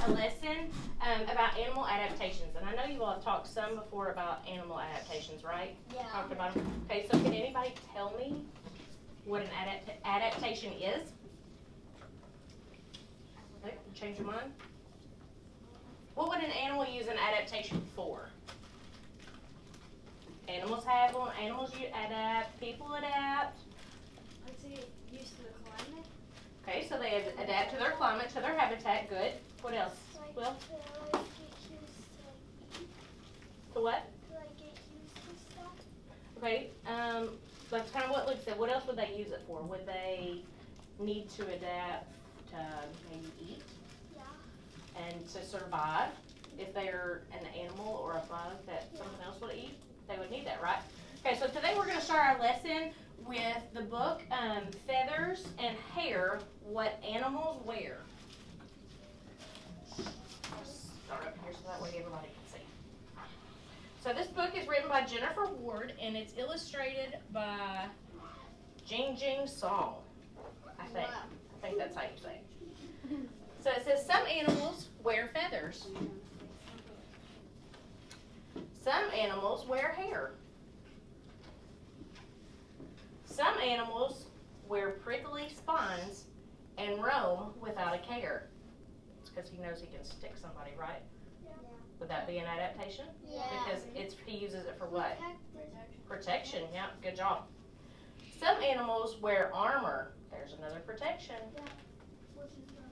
a lesson about animal adaptations. And I know you all have talked some before about animal adaptations, right? Yeah. Talked about them. Okay, so can anybody tell me what an adaptation is? Okay, change your mind. What would an animal use an adaptation for? Animals have them. Animals adapt. People adapt. Let's say used to the climate. Okay, so they adapt to their climate, to their habitat. Good. What else? Will? To get used to eat. To what? To get used to stuff. Okay, that's kind of what Luke said. What else would they use it for? Would they need to adapt to maybe eat? Yeah. And to survive? If they're an animal or a bug that someone else would eat, they would need that, right? Okay, so today we're going to start our lesson with the book Feathers and Hair, What Animals Wear. Start up here so that way everybody can see. So this book is written by Jennifer Ward and it's illustrated by Jing Jing Song, I think. Wow. I think that's how you say it. So it says some animals wear feathers. Some animals wear hair. Some animals wear prickly spines and roam without a care. It's because he knows he can stick somebody, right? Yeah. Would that be an adaptation? Yeah. Because he uses it for what? Protection. Protection. Yeah, good job. Some animals wear armor. There's another protection. What is that?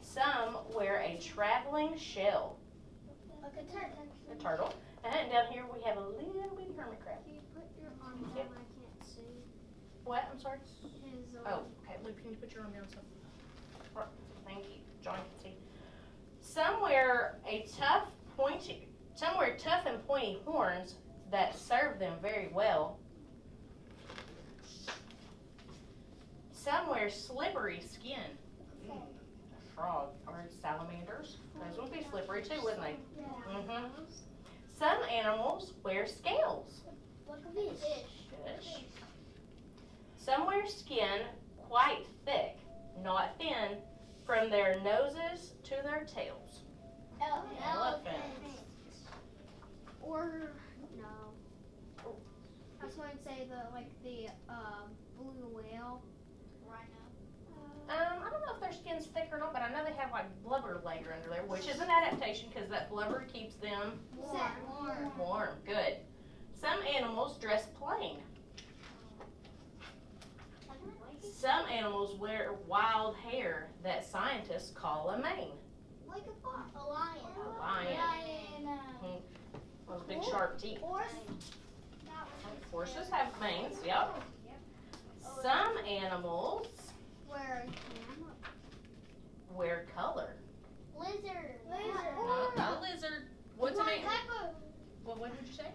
Some wear a traveling shell. Like a turtle. A turtle. And down here we have a little bitty hermit crab. Can you put your arm down? Yep. I can't see. What? I'm sorry? His Oh, okay. Luke, can you put your arm down so? Thank you. John can see. Some wear tough and pointy horns that serve them very well. Some wear slippery skin. A frog or salamanders. Those would be slippery too, wouldn't they? Yeah. Some animals wear scales. Like a fish. Fish. Some wear skin quite thick, not thin, from their noses to their tails. Elephant. Or no. I was going to say the blue whale. Rhino. I don't know if their skin's thick or not, but I know they have like blubber layer under there, which is an adaptation because that blubber keeps them Warm. warm. Good. Some animals dress plain. Some animals wear wild hair that scientists call a mane. Like a fox. A lion. A lion. Those big sharp teeth. Horses have manes, yep. Some animals wear color. Lizard. Not a lizard. What's a name? What did you say?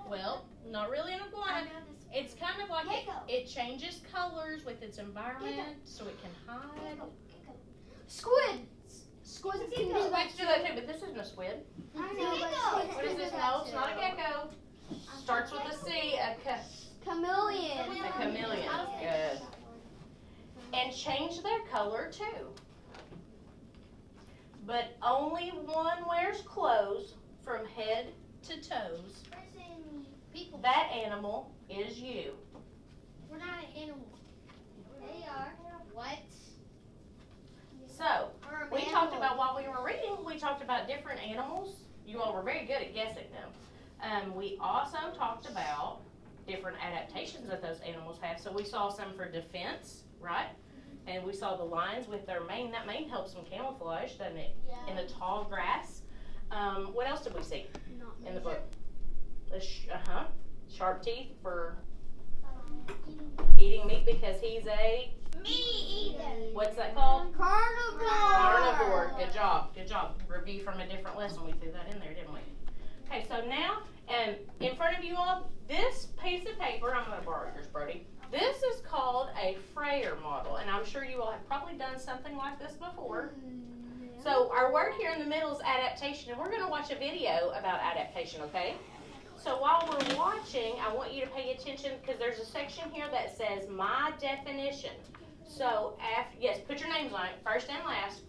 Well, not really an iguana. It's kind of like it changes colors with its environment so it can hide. Squid. Squids can do Squids that do that too, but this isn't a squid. I know, but What is this? No, it's not a gecko. Starts with a C. Chameleon. A chameleon. Good. And change their color too. But only one wears clothes from head to toes. People. That animal is you. We're not an animal. They are. What? So, we talked about while we were reading, we talked about different animals. You all were very good at guessing them. We also talked about different adaptations that those animals have. So we saw some for defense, right? And we saw the lions with their mane. That mane helps them camouflage, doesn't it? Yeah. In the tall grass. What else did we see in the book? Sharp teeth for eating meat because he's a meat eater. What's that called? Carnivore. Carnivore. Good job. Good job. Review from a different lesson. We threw that in there, didn't we? Okay, so now, in front of you all, this piece of paper, I'm going to borrow yours, Brody. This is called a Freyer model, and I'm sure you all have probably done something like this before. So our word here in the middle is adaptation, and we're going to watch a video about adaptation, okay? So while we're watching, I want you to pay attention because there's a section here that says my definition. So, yes, put your names on it, first and last.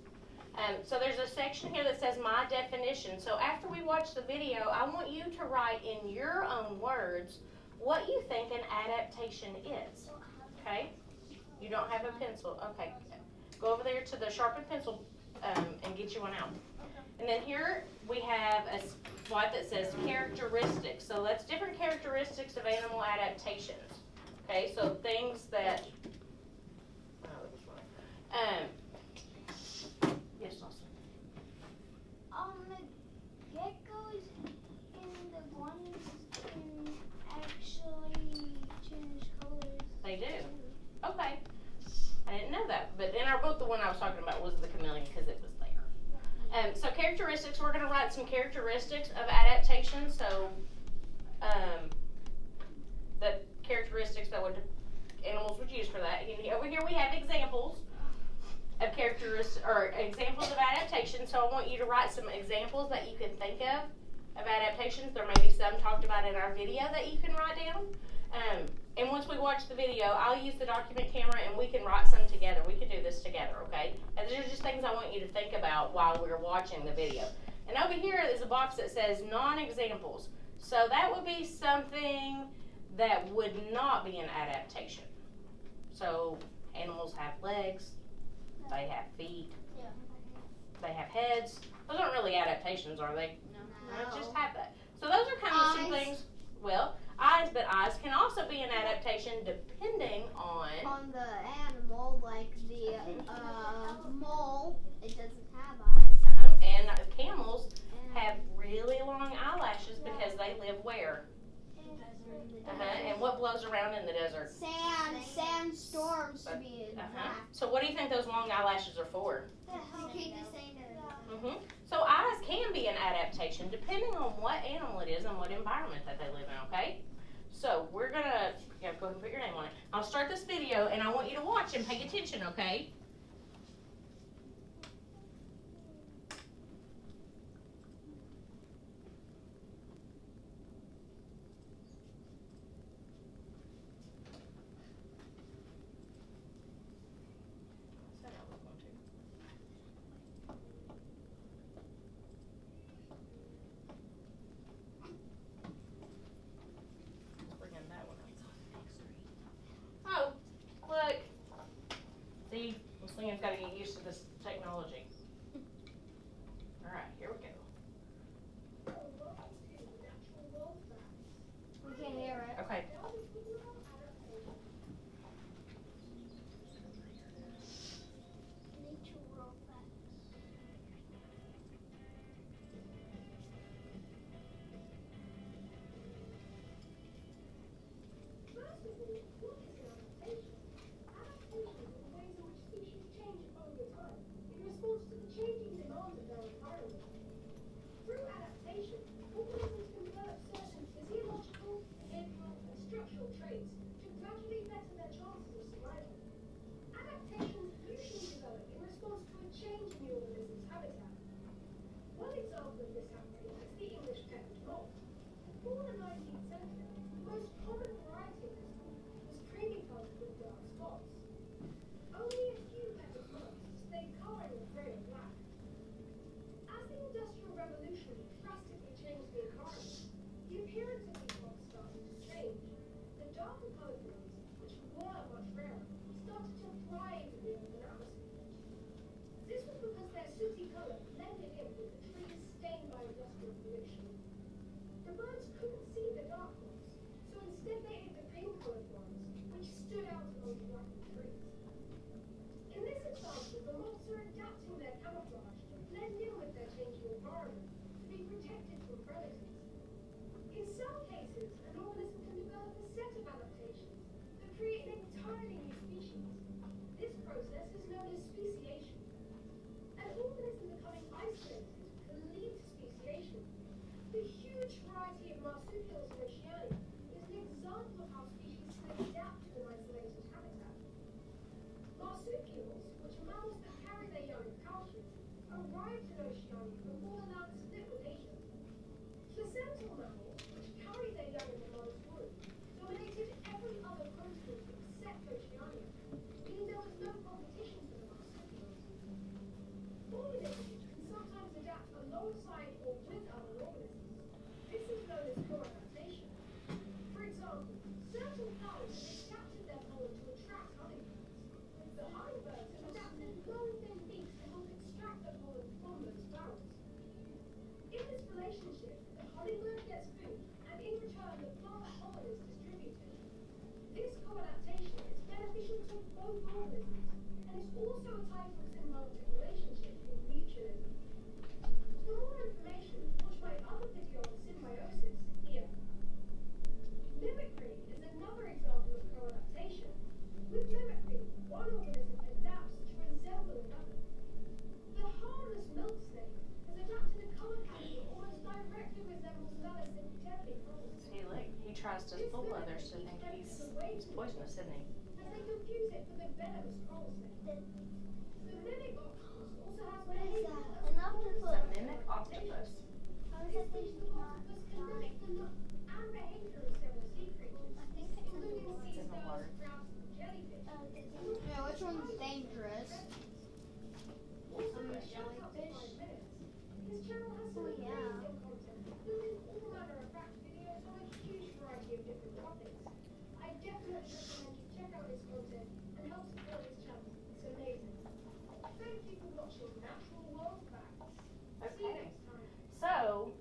So there's a section here that says my definition. So after we watch the video, I want you to write in your own words what you think an adaptation is. Okay? You don't have a pencil. Okay. Go over there to the sharpened pencil and get you one out. And then here we have a slide that says characteristics. So that's different characteristics of animal adaptations. Okay, so things that. Yes, Austin. The geckos and the ones can actually change colors. They do. Okay. I didn't know that. But in our book, the one I was talking about was the chameleon because it was there. So characteristics, we're going to write some characteristics of adaptation. So the characteristics that animals would use for that. Over here we have examples of characteristics or examples of adaptation. So I want you to write some examples that you can think of adaptations. There may be some talked about in our video that you can write down. And once we watch the video, I'll use the document camera and we can write some together. We can do this together, okay? And these are just things I want you to think about while we're watching the video. And over here is a box that says non-examples. So that would be something that would not be an adaptation. So animals have legs, they have feet, they have heads. Those aren't really adaptations, are they? No. They just have that. So those are kind of some things. Well, eyes, but eyes can also be an adaptation depending on the animal, like the mole, it doesn't have eyes. And camels have really long eyelashes because they live where? And what blows around in the desert? Sandstorms to be exact. So what do you think those long eyelashes are for? To keep the same. So eyes can be an adaptation depending on what animal it is and what environment that they live in, okay? So we're gonna, go ahead and put your name on it. I'll start this video and I want you to watch and pay attention, okay? Oh, look. See, this thing has got to get used to this technology. All right, here we go. We can hear it. Okay. An organism becoming isolated can lead to speciation. The huge variety of relationship, the hummingbird gets food, and in return, the flower pollen is distributed. This co-adaptation is beneficial to both organisms, and is also a type of symbiotic relationship in mutualism. For more information, watch my other video on symbiosis here. Mimicry is another example of co-adaptation. With mimicry, one organism adapts to resemble another. The harmless milk snake has adapted a colour pattern that almost directly resembles another deadly problem. See, look, he tries to fool others to think he's poisonous, isn't he? As they confuse it with a venomous coral snake. The mimic octopus also has What is behavior that? as An a octopus? It's a mimic octopus. How is This it means the octopus can mimic the look and behavior of several sea creatures, I think it's including in sea the stars, water. crabs, and jellyfish. Yeah, which one's dangerous? Also, The it shuts up to jellyfish? 5 minutes. His channel has some Oh, yeah. amazing content, including all manner of fact videos on a huge variety of different topics. I definitely recommend you check out his content and help support his channel. It's amazing. Thank you for watching Natural World Facts. See you Okay. next time. So,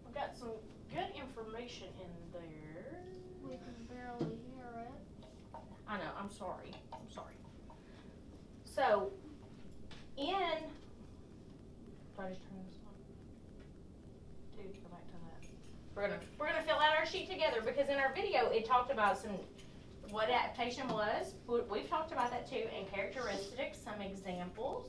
we've got some good information in there. We can barely hear it. I know, I'm sorry. I'm sorry. So, in. Do I just turn this on? Dude, go back to that. We're gonna fill out our sheet together because in our video it talked about what adaptation was. We've talked about that too, and characteristics, some examples.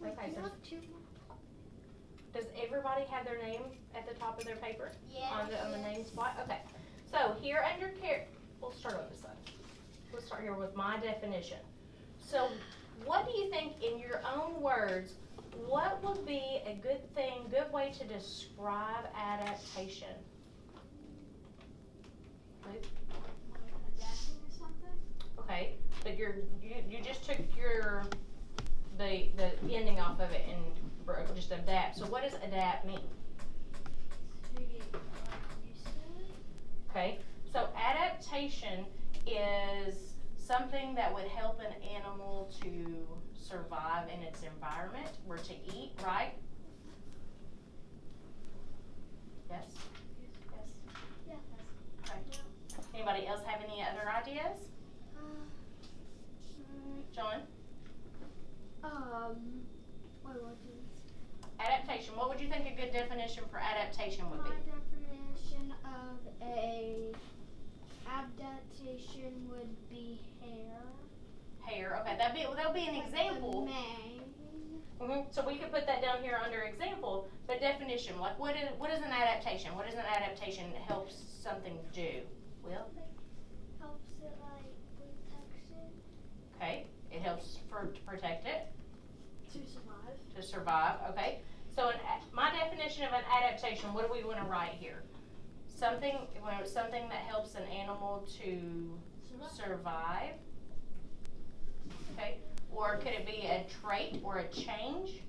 Okay, so does everybody have their name at the top of their paper? On the name spot? Okay. So here under we'll start on this side. We'll start here with my definition. So what do you think, in your own words, what would be a good way to describe adaptation? Luke? Adapting or something? Okay, but you just took the ending off of it and just adapt. So what does adapt mean? To get used to it. Okay, so adaptation is something that would help an animal to survive in its environment, or to eat, right? Yes? Yes? Yeah. Okay. Anybody else have any other ideas? John? Wait, what is Adaptation. What would you think a good definition for adaptation would my be? definition of a adaptation would be hair. Hair. Okay, that'll be an example. Mane. So we could put that down here under example. But definition, like what is an adaptation? What does an adaptation help something do? Will? Helps it like protects it Okay, it helps to protect it, to survive. to survive. Okay, so my definition of an adaptation, what do we want to write here? Something that helps an animal to survive. Okay, or could it be a trait or a change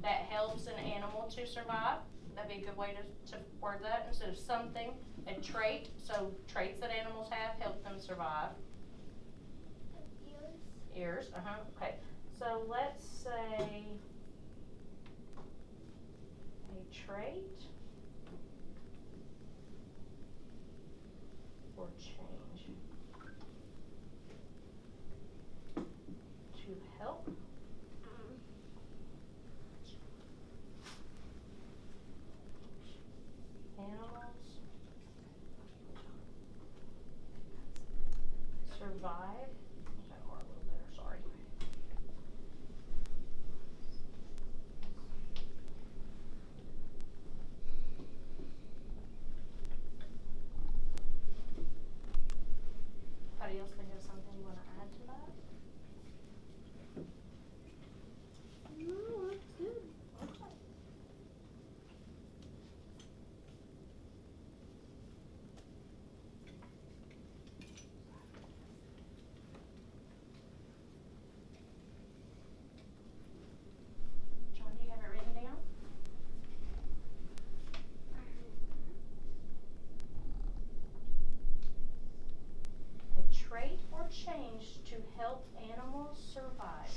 that helps an animal to survive? That'd be a good way to word that, instead of something, a trait. So traits that animals have help them survive. Ears, okay. So let's say a trait or change to help animals survive. That R a little better, sorry. Anybody else think of something you want to add to that? No, that's good. Okay. help animals survive.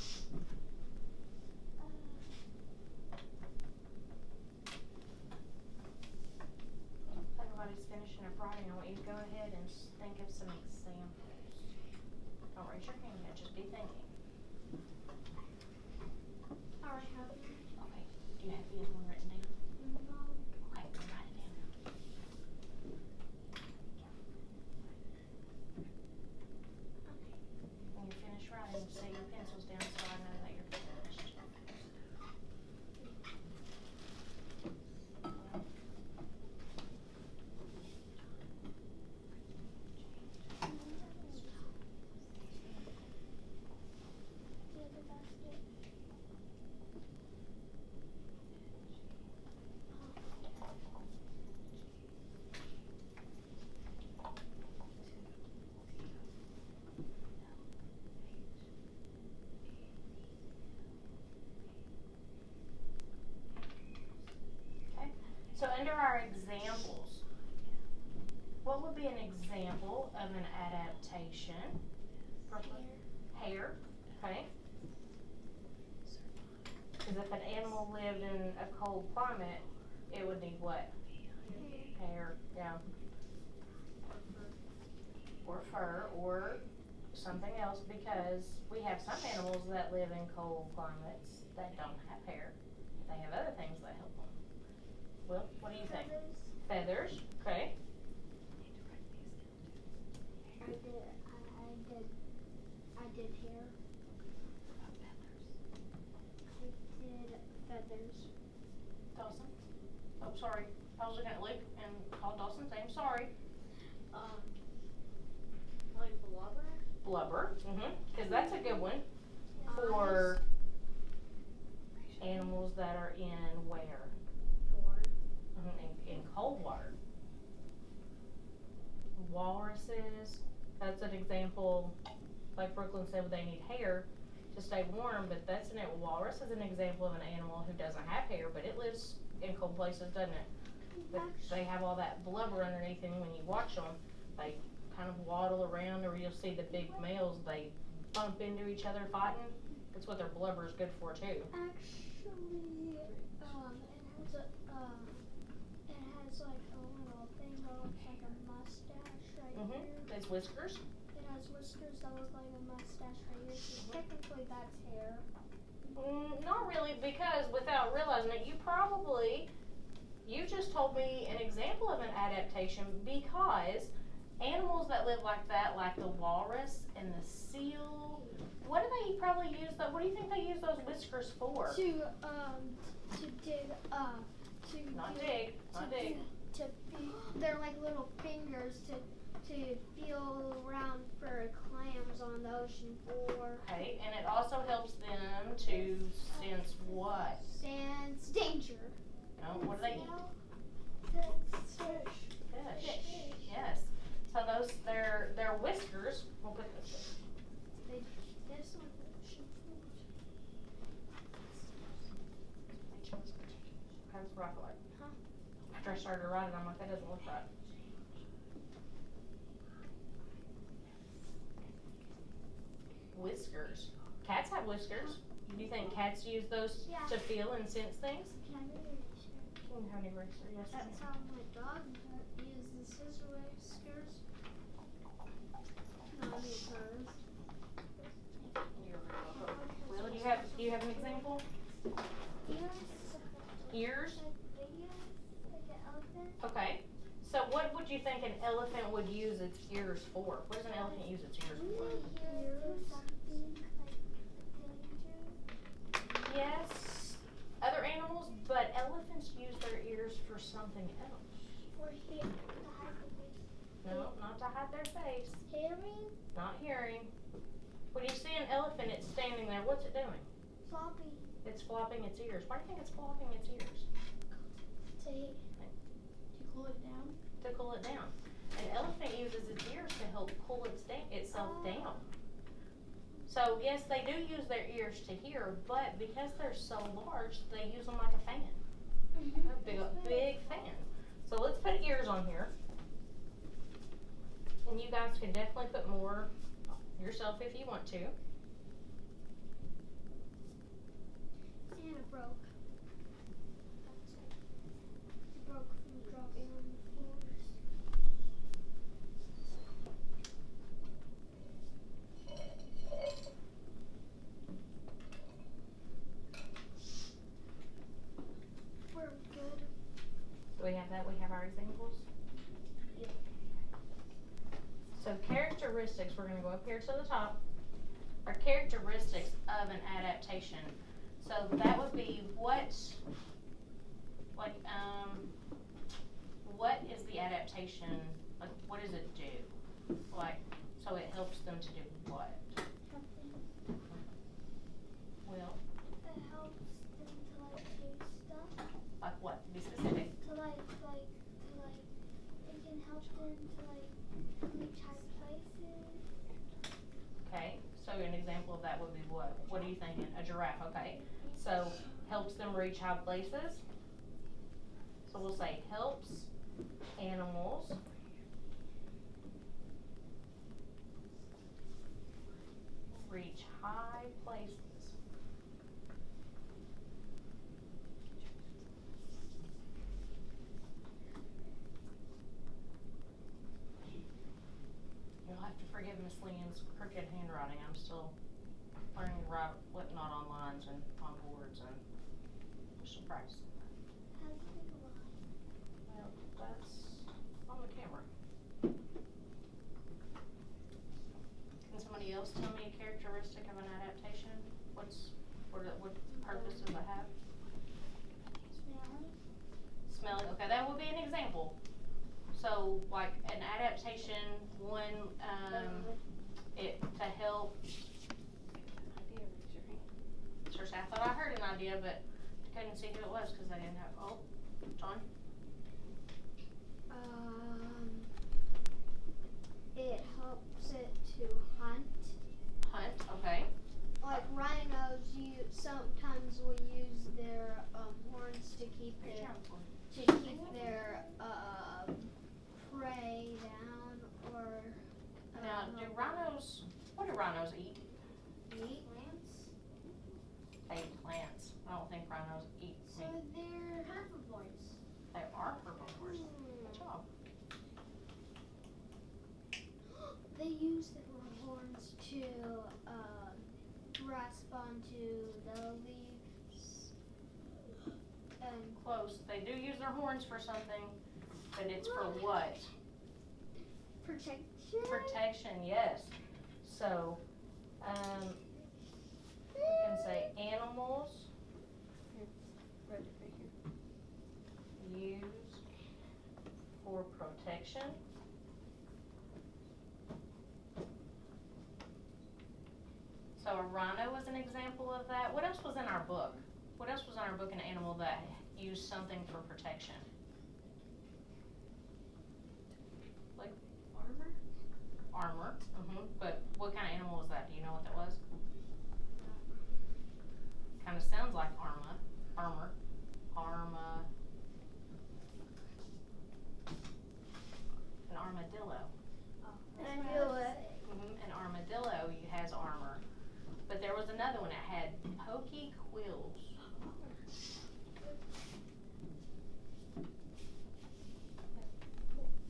Everybody's finishing up writing. I want you to go ahead and think of some examples. Don't raise your hand yet, just be thinking. Alright, how do you? Okay, do you have the other one written down? No. Okay, write it down. When you finish writing, set your pencils down so I know that you're finished. So under our examples, what would be an example of an adaptation? Hair, okay. Because if an animal lived in a cold climate, it would need what? Hair, yeah. Or fur, or something else, because we have some animals that live in cold climates that don't have hair. They have other things that help them. Well, what do you think? Feathers, okay. I did hair. I did feathers. Dawson? Oh, sorry. I was looking at Luke and called Dawson's name. Sorry. Like blubber? Blubber, because that's a good one for animals that are in where? In cold water. Walruses, that's an example, like Brooklyn said, they need hair to stay warm, but that's an walrus is an example of an animal who doesn't have hair, but it lives in cold places, doesn't it? But they have all that blubber underneath, and when you watch them, they kind of waddle around, or you'll see the big males, they bump into each other fighting. That's what their blubber is good for too. Actually, it has like a little thing that looks like a mustache right here. It's whiskers. It has whiskers that look like a mustache right here. So technically that's hair. Not really, because without realizing it, you just told me an example of an adaptation, because animals that live like that, like the walrus and the seal, what do they probably use what do you think they use those whiskers for? To dig, they're like little fingers to feel around for clams on the ocean floor. Okay, and it also helps them to sense what? Sense danger. No, what do they eat? Fish. Fish. Yes. So those, their whiskers, we'll put this in. This one should That's what I feel like. Huh? After I started to write it, I'm like, that doesn't look right. Whiskers. Cats have whiskers. Do you think cats use those to feel and sense things? Can I get an eraser? You can have an eraser, yes. That's how my dog uses his whiskers. No, I mean hers. Will, do you have an example? Ears? Like an elephant. Okay. So what would you think an elephant would use its ears for? What does an elephant use its ears for? Yes, other animals, but elephants use their ears for something else. Or hear, to hide the face. No, not to hide their face. Hearing? Not hearing. When you see an elephant, it's standing there. What's it doing? Floppy. It's flopping its ears. Why do you think it's flopping its ears? To cool it down? To cool it down. An elephant uses its ears to help cool itself down. So yes, they do use their ears to hear, but because they're so large, they use them like a fan. A big fan. So let's put ears on here. And you guys can definitely put more yourself if you want to. And it broke. It broke from dropping on the floors. We're good. Do we have that? We have our examples? Yep. So characteristics, we're gonna go up here to the top. Our characteristics of an adaptation. So that would be what is the adaptation, like what does it do? Like, so it helps them to do what? Something Well, that helps them to like do stuff. like what? Be specific. To like, it can help them to like reach high places. Okay, so an example of that would be what? What are you thinking? A giraffe, okay. So helps them reach high places. So we'll say helps animals reach high places. You'll have to forgive Miss Leanne's crooked handwriting. I'm still learning to write not on lines and on boards, and just practicing that. How do you make a line? Well, that's on the camera. Can somebody else tell me a characteristic of an adaptation? What purpose does it have? Smelling. Smelling, okay, that would be an example. So, like, an adaptation, one, it, to help. Sure, I thought I heard an idea, but I couldn't see who it was, cause I didn't have, oh, John? It helps it to hunt. Hunt, okay. Like rhinos, sometimes will use their horns to keep their prey down, or Now, what do rhinos eat? meat. Plants. They eat plants. I don't think rhinos eat So meat. they're herbivores. They are herbivores. Good job. They use their horns to grasp onto the leaves. Close. They do use their horns for something, but it's for what? Protection. Protection, yes. So, we can say animals used for protection. So a rhino was an example of that. What else was in our book? What else was in our book, an animal that used something for protection? Like Armor. armor, but what kind of animal was that? Do you know what that was? Kind of sounds like armor. An armadillo. I knew it. An armadillo has armor. But there was another one that had pokey quills.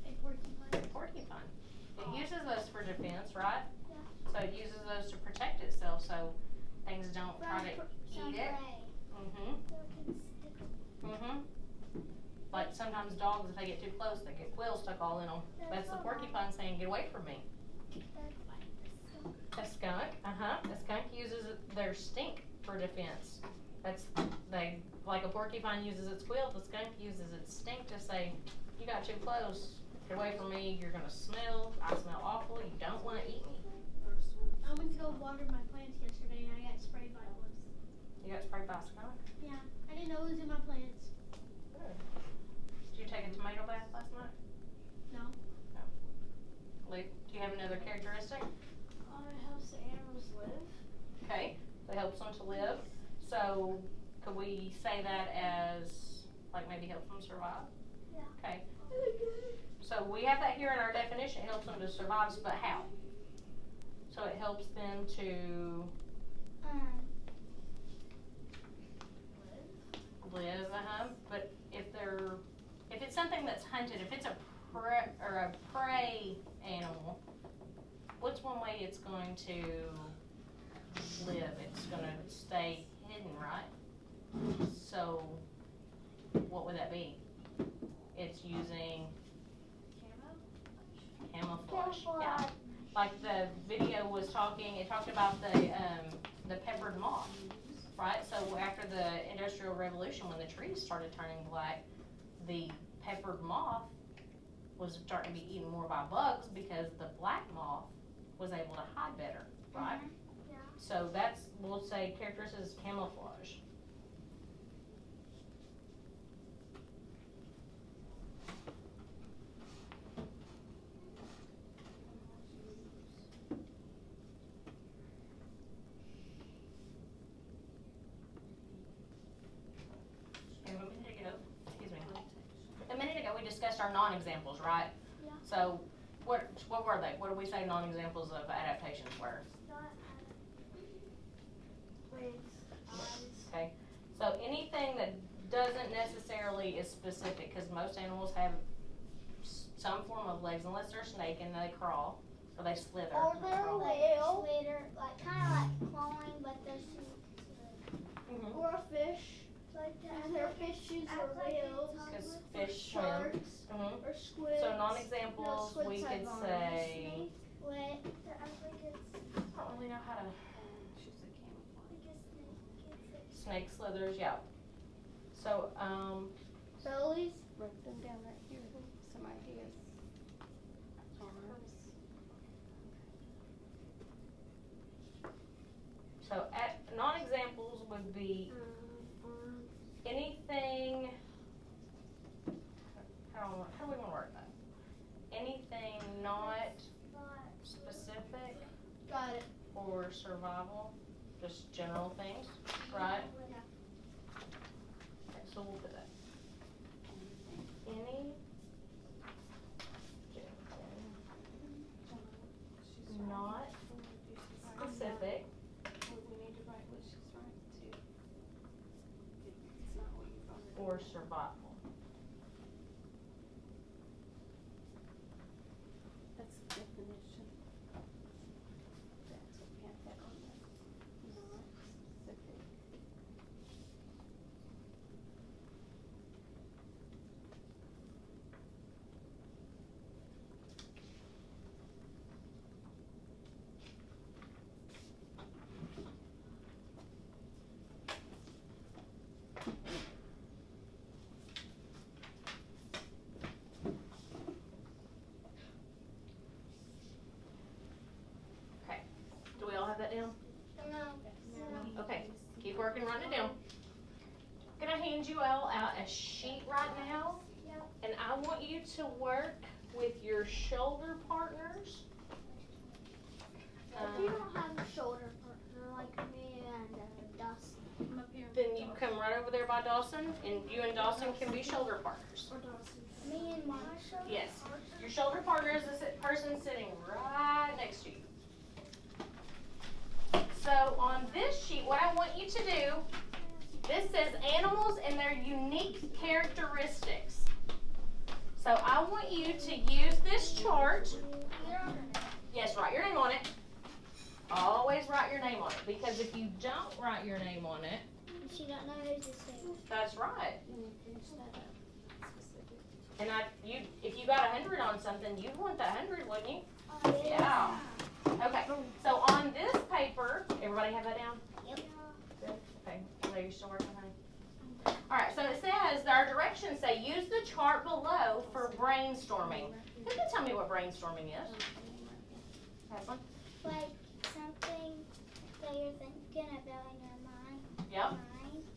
A porcupine. Porcupine. It uses those for defense, right? Yeah. So it uses those to protect itself so things don't try to eat it. Like sometimes dogs, if they get too close, they get quills stuck all in them. That's the porcupine saying, "Get away from me." A skunk, a skunk uses their stink for defense. Like a porcupine uses its quill, the skunk uses its stink to say, "You got too close. Get away from me. You're gonna smell. I smell awful. You don't want to eat me." I went to go water my plants yesterday and I got sprayed by one. You got sprayed by a skunk? Yeah, I didn't know it was in my plants. Good. Did you take a tomato bath last night? No. No. Luke, do you have another characteristic? It helps the animals live. Okay, so it helps them to live. So could we say that as like maybe helps them survive? Yeah. Okay. So we have that here in our definition. It helps them to survive, but how? So it helps them to live, but if it's something that's hunted, if it's a prey animal, what's one way it's going to live? It's gonna stay hidden, right? So, what would that be? It's using camouflage. Yeah. Like the video was talking, it talked about the peppered moth, right? So after the Industrial Revolution, when the trees started turning black, the peppered moth was starting to be eaten more by bugs because the black moth was able to hide better, right? Yeah. So that's, we'll say, characteristics of camouflage. Discussed our non-examples, right? Yeah. So, what were they? What did we say non-examples of adaptations were? Okay. So anything that doesn't necessarily is specific, because most animals have some form of legs, unless they're a snake and they crawl or they slither. Or they're slither, like kind of like clawing, but they're Mm-hmm. or a fish. Like that. Their fishes or whales. Because fish swim. Sharks Mm-hmm. or squids. So non-examples, squids we have could arms. say. Snake, what? I don't really know how to. Snake slithers, yeah. So, So at least Write them down right here, some ideas. so non-examples would be anything. How do we want to word that? Anything not specific got it. for survival, just general things, right? Okay, so we'll put that. Any not specific We need to write what she's writing too. It's not what you've already. for survival. That's the definition. That's what we have that on there. Not specific. Okay. Do we all have that down? No. Okay. Keep working, writing it down. Gonna hand you all out a sheet right now. Yep. And I want you to work with your shoulder partners. If you don't have a shoulder partner like me and Dustin. I'm up here. Then you come right over there by Dawson, and you and Dawson can be shoulder partners. Me and my shoulder Yes. partner. Your shoulder partner is the person sitting right next to you. So on this sheet, what I want you to do, this says animals and their unique characteristics. So I want you to use this chart. Yes, write your name on it. Always write your name on it, because if you don't write your name on it, She don't know who's to say. that's right. Can you finish that up? Specific. And if you got 100 on something, you'd want that 100, wouldn't you? Oh, Yeah. Okay. So on this paper, everybody have that down? Yep. Good. Okay. Are you still working, honey? All right. So it says our directions say use the chart below for brainstorming. Who can tell me what brainstorming is? Haslin? Like something that you're thinking about in your mind. Yep.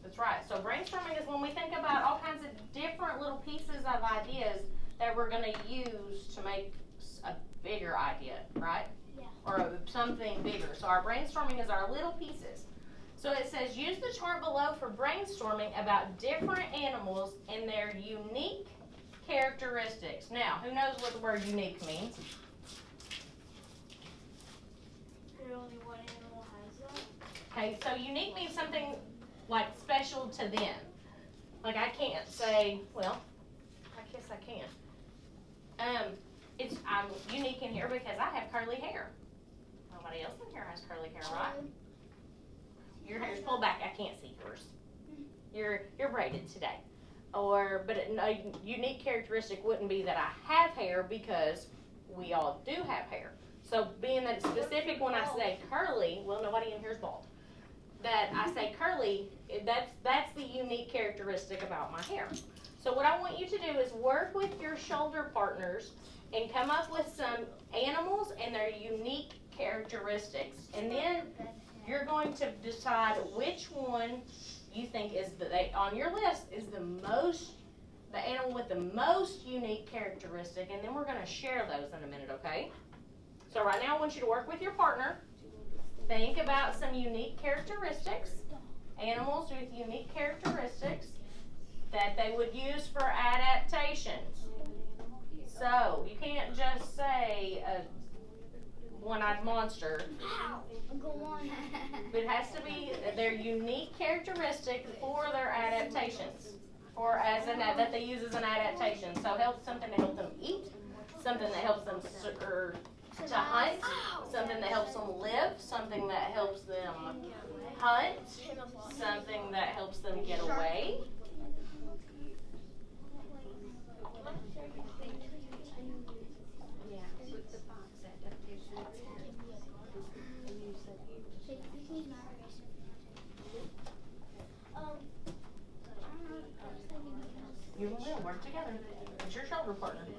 That's right. So brainstorming is when we think about all kinds of different little pieces of ideas that we're going to use to make a bigger idea, right? Yeah. Or something bigger. So our brainstorming is our little pieces. So it says use the chart below for brainstorming about different animals and their unique characteristics. Now, who knows what the word unique means? only one animal has that? Okay, so unique means something like special to them. Like I can't say, well, I guess I can. I'm unique in here because I have curly hair. Nobody else in here has curly hair, right? Your hair's pulled back. I can't see yours. You're braided today. But a unique characteristic wouldn't be that I have hair because we all do have hair. So being that it's specific when I say curly, well, nobody in here is bald. That I say curly, that's the unique characteristic about my hair. So what I want you to do is work with your shoulder partners and come up with some animals and their unique characteristics. And then you're going to decide which one you think is on your list is the animal with the most unique characteristic, and then we're going to share those in a minute, okay? So right now I want you to work with your partner. Think about some unique characteristics, animals with unique characteristics that they would use for adaptations. So you can't just say a one-eyed monster. Go on. It has to be their unique characteristic for their adaptations, or that they use as an adaptation. So something to help them eat, something that helps them to hunt, something that helps them live, something that helps them hunt, something that helps them get away. You and Will work together. It's your shoulder partner. You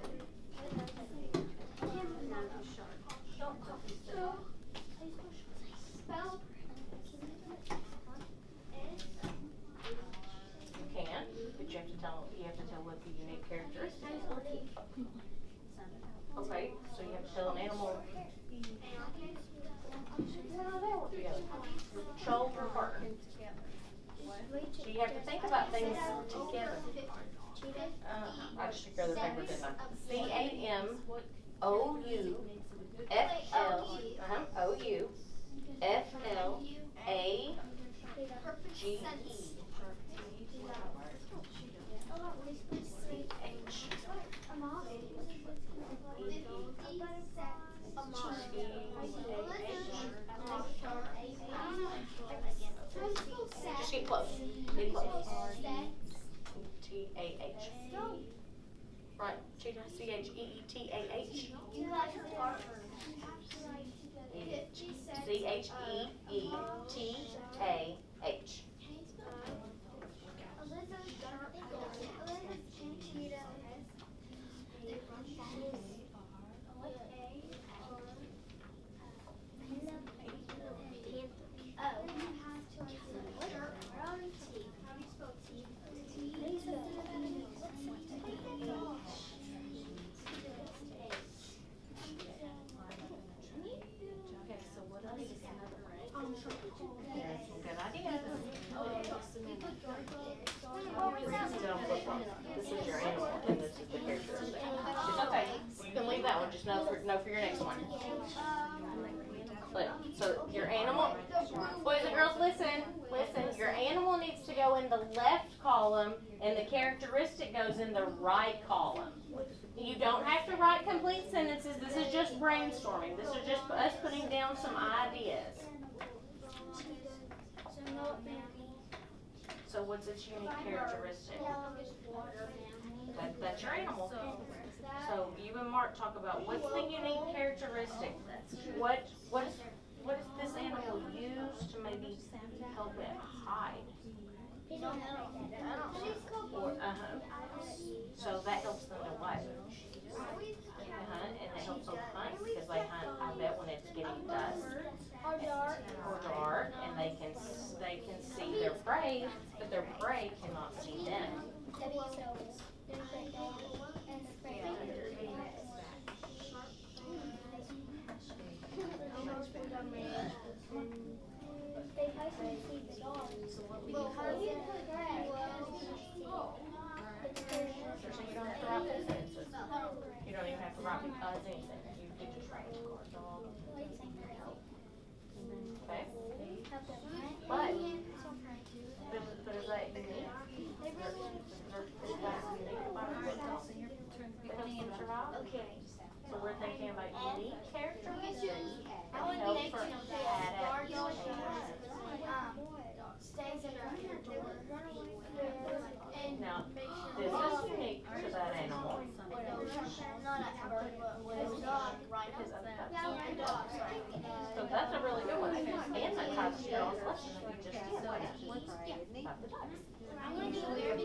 can, but you have to tell what the unique characteristic is. Okay, so you have to tell an animal. No, they work together. Shoulder partner. So you have to think about things together. I just took the other paper, didn't I? Just get close. Get close. T-A-H. Right, Cheetah, C-H-E-E-T-A-H. C-H-E-E-T-A-H. Good idea. This is your animal, and this is the characteristic. It's okay. You can leave that one. Just know for your next one. Look, so your animal, boys and girls, listen. Your animal needs to go in the left column, and the characteristic goes in the right column. You don't have to write complete sentences. This is just brainstorming. This is just us putting down some ideas. So what's its unique characteristic? That's your animal. So you and Mark talk about what's the unique characteristic. What does this animal use to maybe help it hide? So that helps them to what? Hunt, and it helps them hunt because they hunt. I bet when it's getting dusk or dark, and they can see their prey, but their prey cannot see them. You don't have to write those sentences. You don't even have to write anything. You can just write dog. Okay. But But is that unique? Is that unique about it? That helps them survive? okay. So we're thinking about unique characteristics I that would help make for sure that adaptation. stays in our and Now, make sure this is unique to that animal. not a bird, but a dog, right? So that's a really good one. And that ties to your lesson that you just did. About the ducks. I'm gonna do very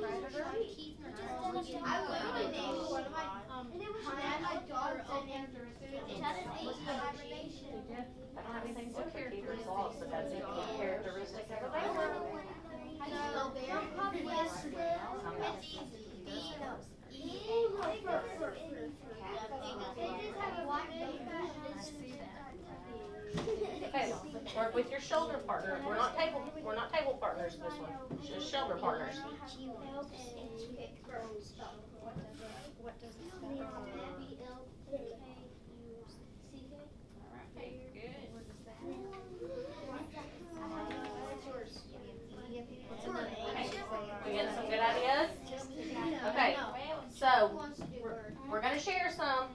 I literally named one of my my dogs and it had an 8 hibernation. I don't have anything to for Keeper's Law, so that's a key characteristic of a bear. No, bear yes. It's Okay, work with your shoulder partner. We're not table partners this one. Just shoulder partners. What does it spell? We getting some good ideas? Okay, so we're gonna share some.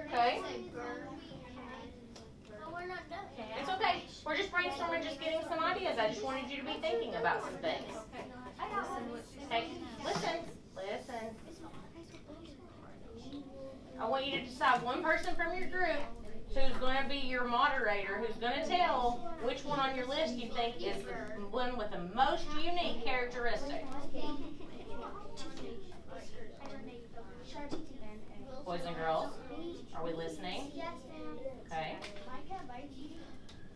Okay? We're not done. It's okay. We're just brainstorming, just getting some ideas. I just wanted you to be thinking about some things. Okay, listen. I want you to decide one person from your group who's going to be your moderator, who's going to tell which one on your list you think is the one with the most unique characteristic. Boys and girls, are we listening? Yes, ma'am. Okay.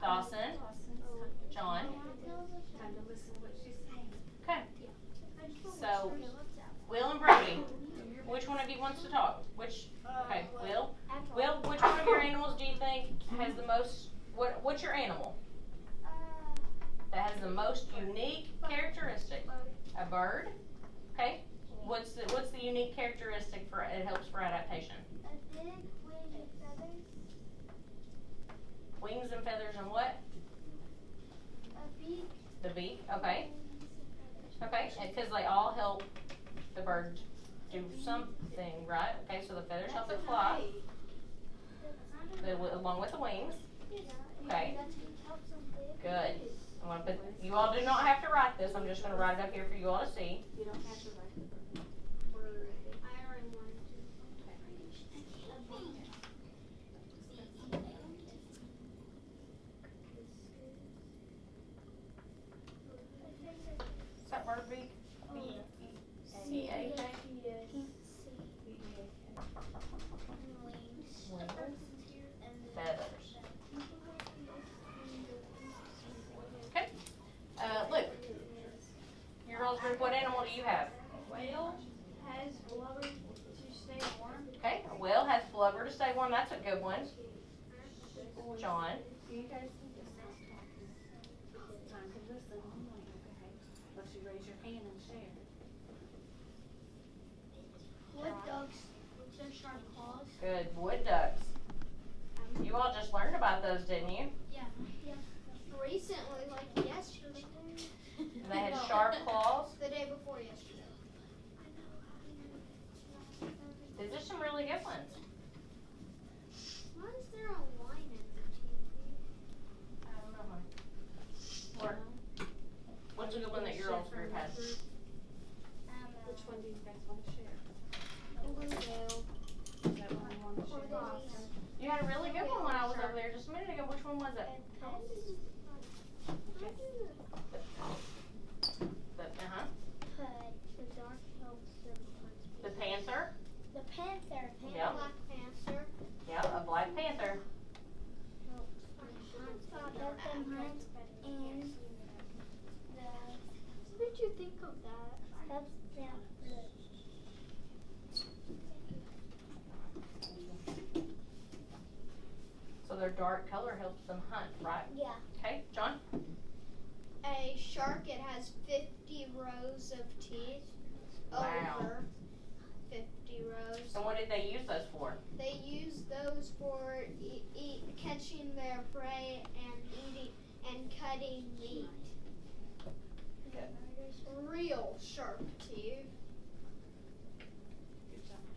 Dawson, John. Time to listen to what she's saying. Okay. So, Will and Brody, which one of you wants to talk? Okay, Will, which one of your animals do you think has the most, what's your animal that has the most unique characteristic? A bird? Okay. What's the unique characteristic for it helps for adaptation? A big wing and feathers. Wings and feathers and what? A beak. The beak, okay. Okay, because they all help the bird do something, right? Okay, so the feathers help it fly, along with the wings. Okay, good. You all do not have to write this. I'm just going to write it up here for you all to see. You don't have to write the bird. I already wanted Is that bird beak? B-E-C-A-K? Feathers. Okay. Luke, your girls group, what animal do you have? Whale has blubber to stay warm. Okay, a whale has blubber to stay warm. That's a good one. John. Do you guys think this is talking? Time to listen only, okay? Unless you raise your hand and share. Wood ducks with their sharp claws. Good. Wood ducks. You all just learned about those, didn't you? Yeah. Recently, like yesterday. And they had sharp claws. The day before yesterday. These are some really good ones. Why is there a line in the TV? I don't know, honey. What's a good one that your old group has? Which one do you guys want to share? Blue whale. Is that one you want to share? You had a really good one when I was over there just a minute ago. Which one was it? The dark helps them hunt. The panther. The panther. Yep. Black panther. Yeah, a black panther. Helps them hunt. And what did you think of that? Helps them. So their dark color helps them hunt, right? Yeah. Okay, John? A shark, it has 50 rows of teeth. Wow. Over 50 rows. And what did they use those for? They use those for catching their prey and and cutting meat. Real sharp too.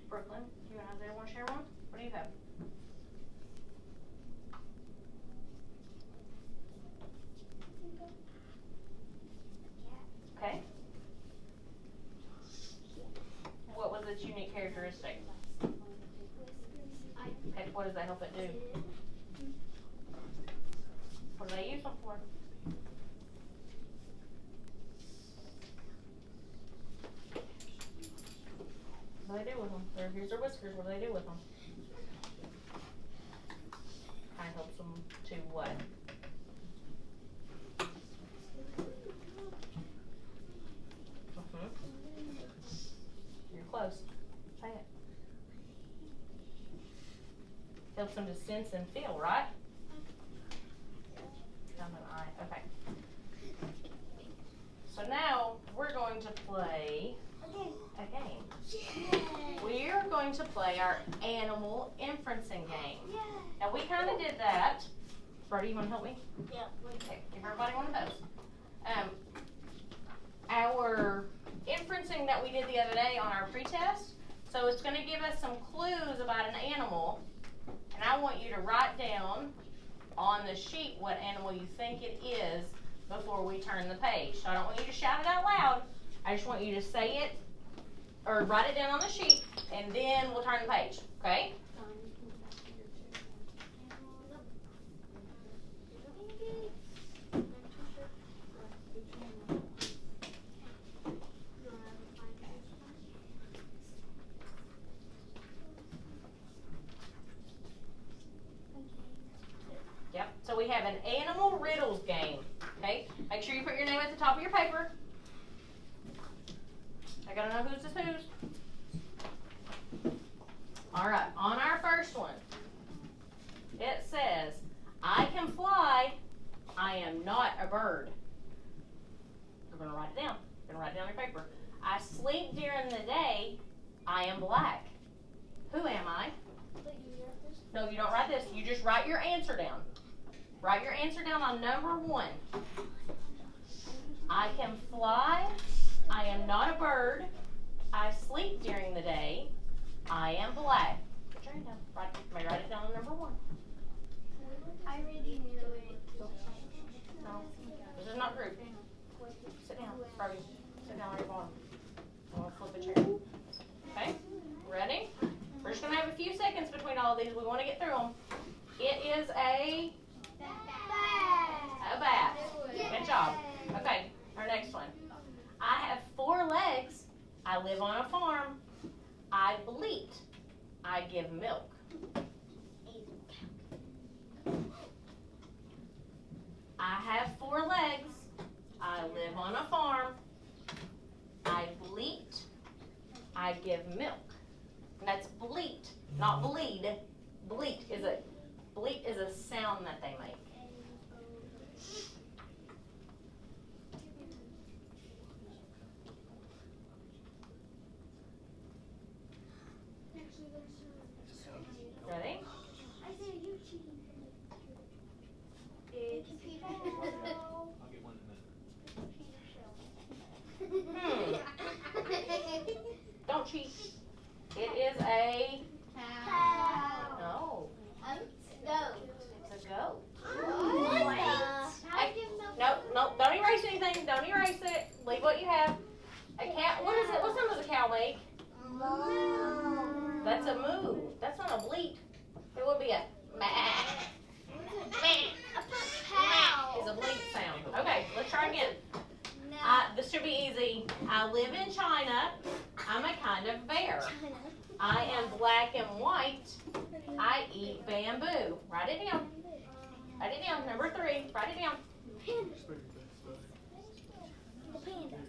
Brooklyn, you and Isaiah want to share one? What do you have? Okay. What was its unique characteristic? Okay, what does that help it do? What do they use them for? What do they do with them? Here's their whiskers. What do they do with them? Kind of helps them to what? You're close. Say it. Helps them to sense and feel, right? Down the eye. Okay. So now we're going to play a game. We are going to play our animal inferencing game. Now we kind of did that. Brody, you want to help me? Yeah. Okay, give everybody one of those. Our inferencing that we did the other day on our pretest, so it's going to give us some clues about an animal, and I want you to write down on the sheet what animal you think it is before we turn the page. So I don't want you to shout it out loud. I just want you to say it or write it down on the sheet, and then we'll turn the page, okay? Yep, so we have an animal riddles game, okay? Make sure you put your name at the top of your paper. I gotta know who's whose. All right, on our first one, it says, I can fly, I am not a bird. We're gonna write it down. We're gonna write it down on your paper. I sleep during the day, I am black. Who am I? No, you don't write this. You just write your answer down. Write your answer down on number 1. I can fly. I am not a bird. I sleep during the day. I am black. Put your hand down. Write it down on number 1. I already knew it. No, this is not group. Sit down, Brody. Sit down on your bottom. I'm going to flip a chair. Okay? Ready? We're just going to have a few seconds between all of these. We want to get through them. It is a bat. Good job. Okay, our next one. I have 4 legs. I live on a farm. I bleat. I give milk. I have 4 legs. I live on a farm. I bleat. I give milk. And that's bleat, not bleed. Bleat is a sound that they make. Ready? I'll get one in a minute. Don't cheat. It is a no. It's a goat. Nope. Don't erase anything. Don't erase it. Leave what you have. A cat. What is it? What sound does a cow make? That's a moo. That's not a bleat. It would be a meh. Is a bleat sound. Okay, let's try again. This should be easy. I live in China. I'm a kind of bear. I am black and white. I eat bamboo. Write it down. Write it down. Number 3. Write it down.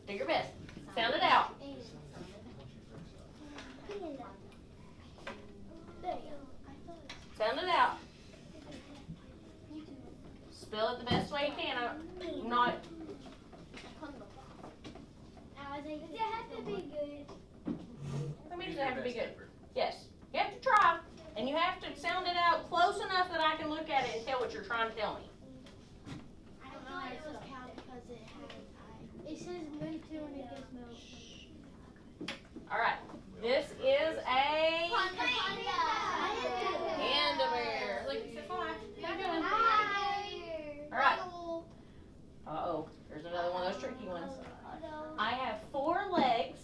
Do your best. Sound it out. Sound it out. Spell it the best way you can. I'm not. It has to be good. What means it have to be good? Yes. You have to try. And you have to sound it out close enough that I can look at it and tell what you're trying to tell me. says me too when it gets milk. All right. This is a Panda. panda bear. Look, it says hi. How you doing? Hi. All right. Uh-oh. There's another one of those tricky ones. I have 4 legs.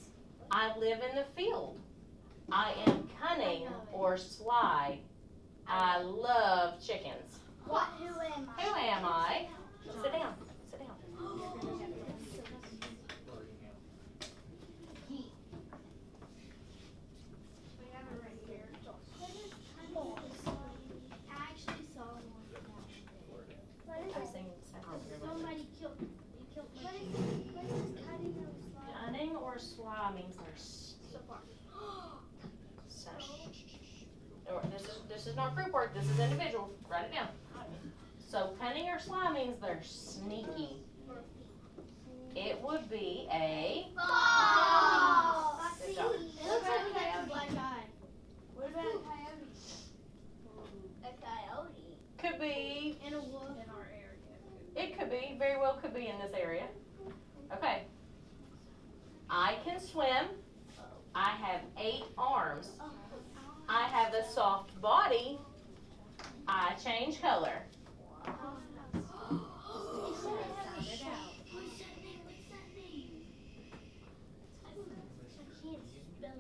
I live in the field. I am cunning or sly. I love chickens. What? Who am I? Who am I? Sit down. Sit down. I actually saw one. I'm singing Somebody killed me. What is cutting or slide? cunning or sly means they're So far. or this is not group work. This is individual. Write it down. So cunning or sly means they're sneaky. It would be a Oh! Good job. It looks like we got a black eye. What about a coyote? A coyote. could be. And a wolf. In our area. It could be. Very well could be in this area. Okay. I can swim. I have 8 arms. I have a soft body. I change color.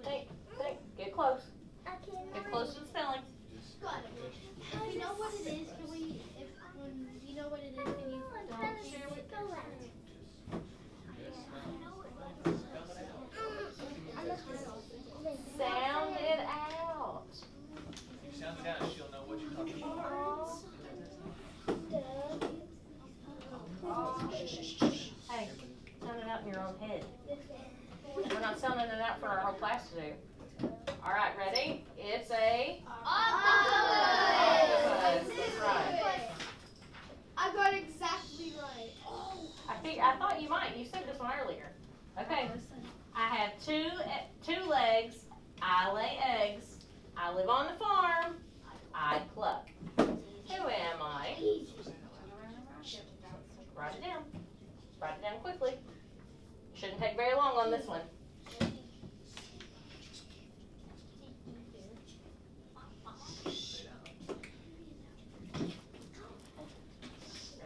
Think. Get close. Get close to the spelling. You know what it is? Can we, when you know what it is, can you don't share with Sound it out. If you sound it out, she'll know what you're talking about. Hey, sound it out in your own head. We're not sounding it out for our whole class to do. All right, ready? It's a octopus. That's right. I got exactly right. I thought you might. You said this one earlier. Okay. I have two legs. I lay eggs. I live on the farm. I cluck. Who am I? Write it down. Write it down quickly. Shouldn't take very long on this one.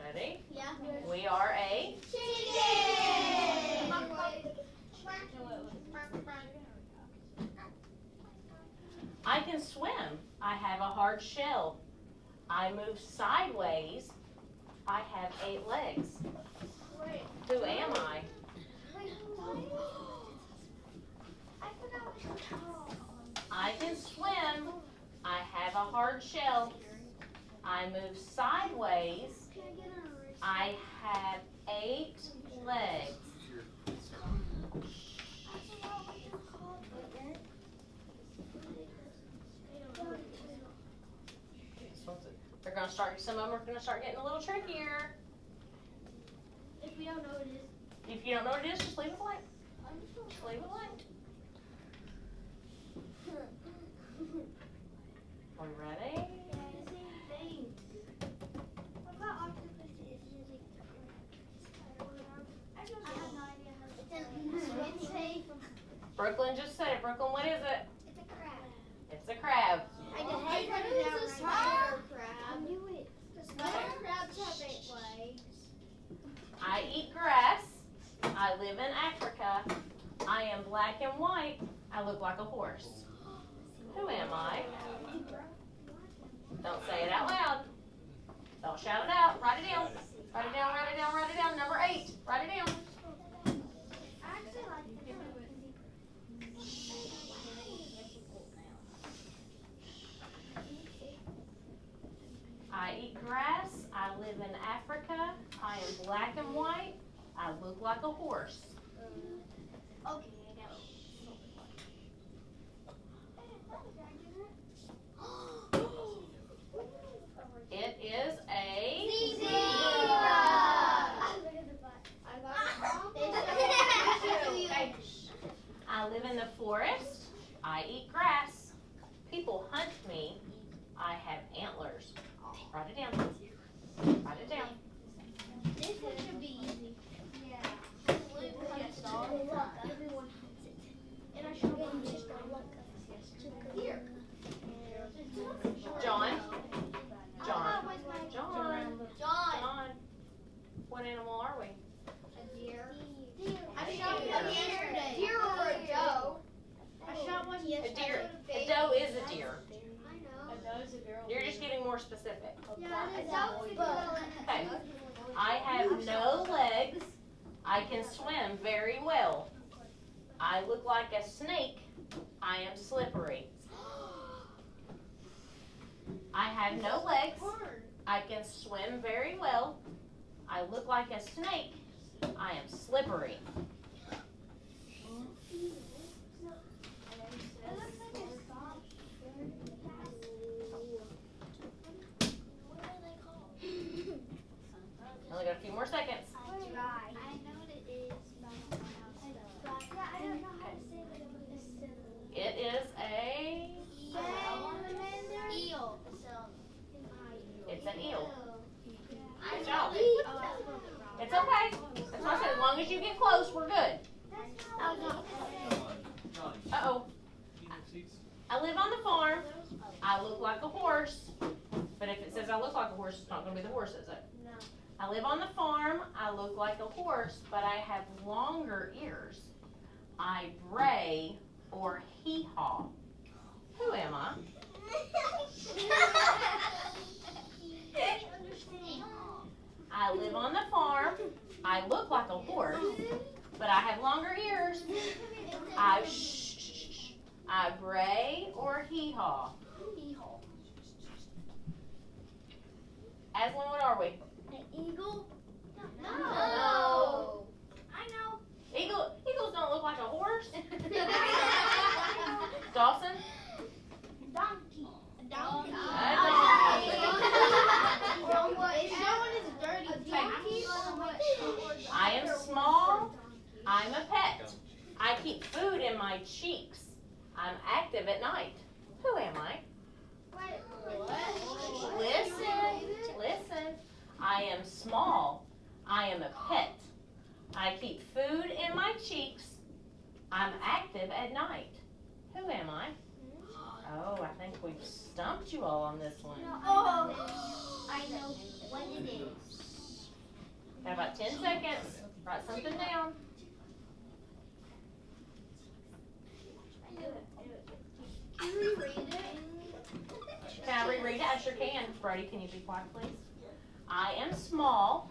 Ready? Yeah. We are a I can swim. I have a hard shell. I move sideways. I have 8 legs. Who am I? I can swim. I have a hard shell. I move sideways. I have 8 legs. They're gonna start. Some of them are gonna start getting a little trickier. If we don't know what it is, If you don't know what it is, just leave it blank. Just leave it blank. Are we ready? Brooklyn just said it. Brooklyn, what is it? It's a crab. I just put it down. Spider crab. I knew it. The spider crabs have 8 legs. I eat grass. I live in Africa. I am black and white. I look like a horse. Who am I? Don't say it out loud. Don't shout it out. Write it down. Write it down, write it down, write it down. Number 8. Write it down. I actually like it. I eat grass. I live in Africa. I am black and white. I look like a horse. Okay, I got it. It is a Zebra! I got it. I live in the forest. I eat grass. People hunt me. I have antlers. Write it down. Write it down. This one should be easy. Yeah. You're just getting more specific. Yeah, it's always Okay. I have no legs. I can swim very well. I look like a snake. I am slippery. I have no legs. I can swim very well. I look like a snake. I am slippery. Only got a few more seconds. I know what it is. Yeah, I don't know how to say it. It is a. Eel. It's an eel. Good job. It's okay. That's what I said. As long as you get close, we're good. Johnny, Uh-oh. you need seats? I live on the farm. I look like a horse. But if it says I look like a horse, it's not going to be the horse, is it? No. I live on the farm. I look like a horse, but I have longer ears. I bray or hee-haw. Who am I? I live on the farm. I look like a horse, but I have longer ears. I bray or hee-haw. Aslan, what are we? An eagle? No. I know. Eagles don't look like a horse. Dawson? Donkey. A donkey. I am small. I'm a pet. I keep food in my cheeks. I'm active at night. Who am I? Listen. I am small. I am a pet. I keep food in my cheeks. I'm active at night. Who am I? Oh, I think we've stumped you all on this one. I know what it is. Got about 10 seconds. Write something down. Can you read it? Can I reread it? I sure can. Brody, can you be quiet, please? I am small.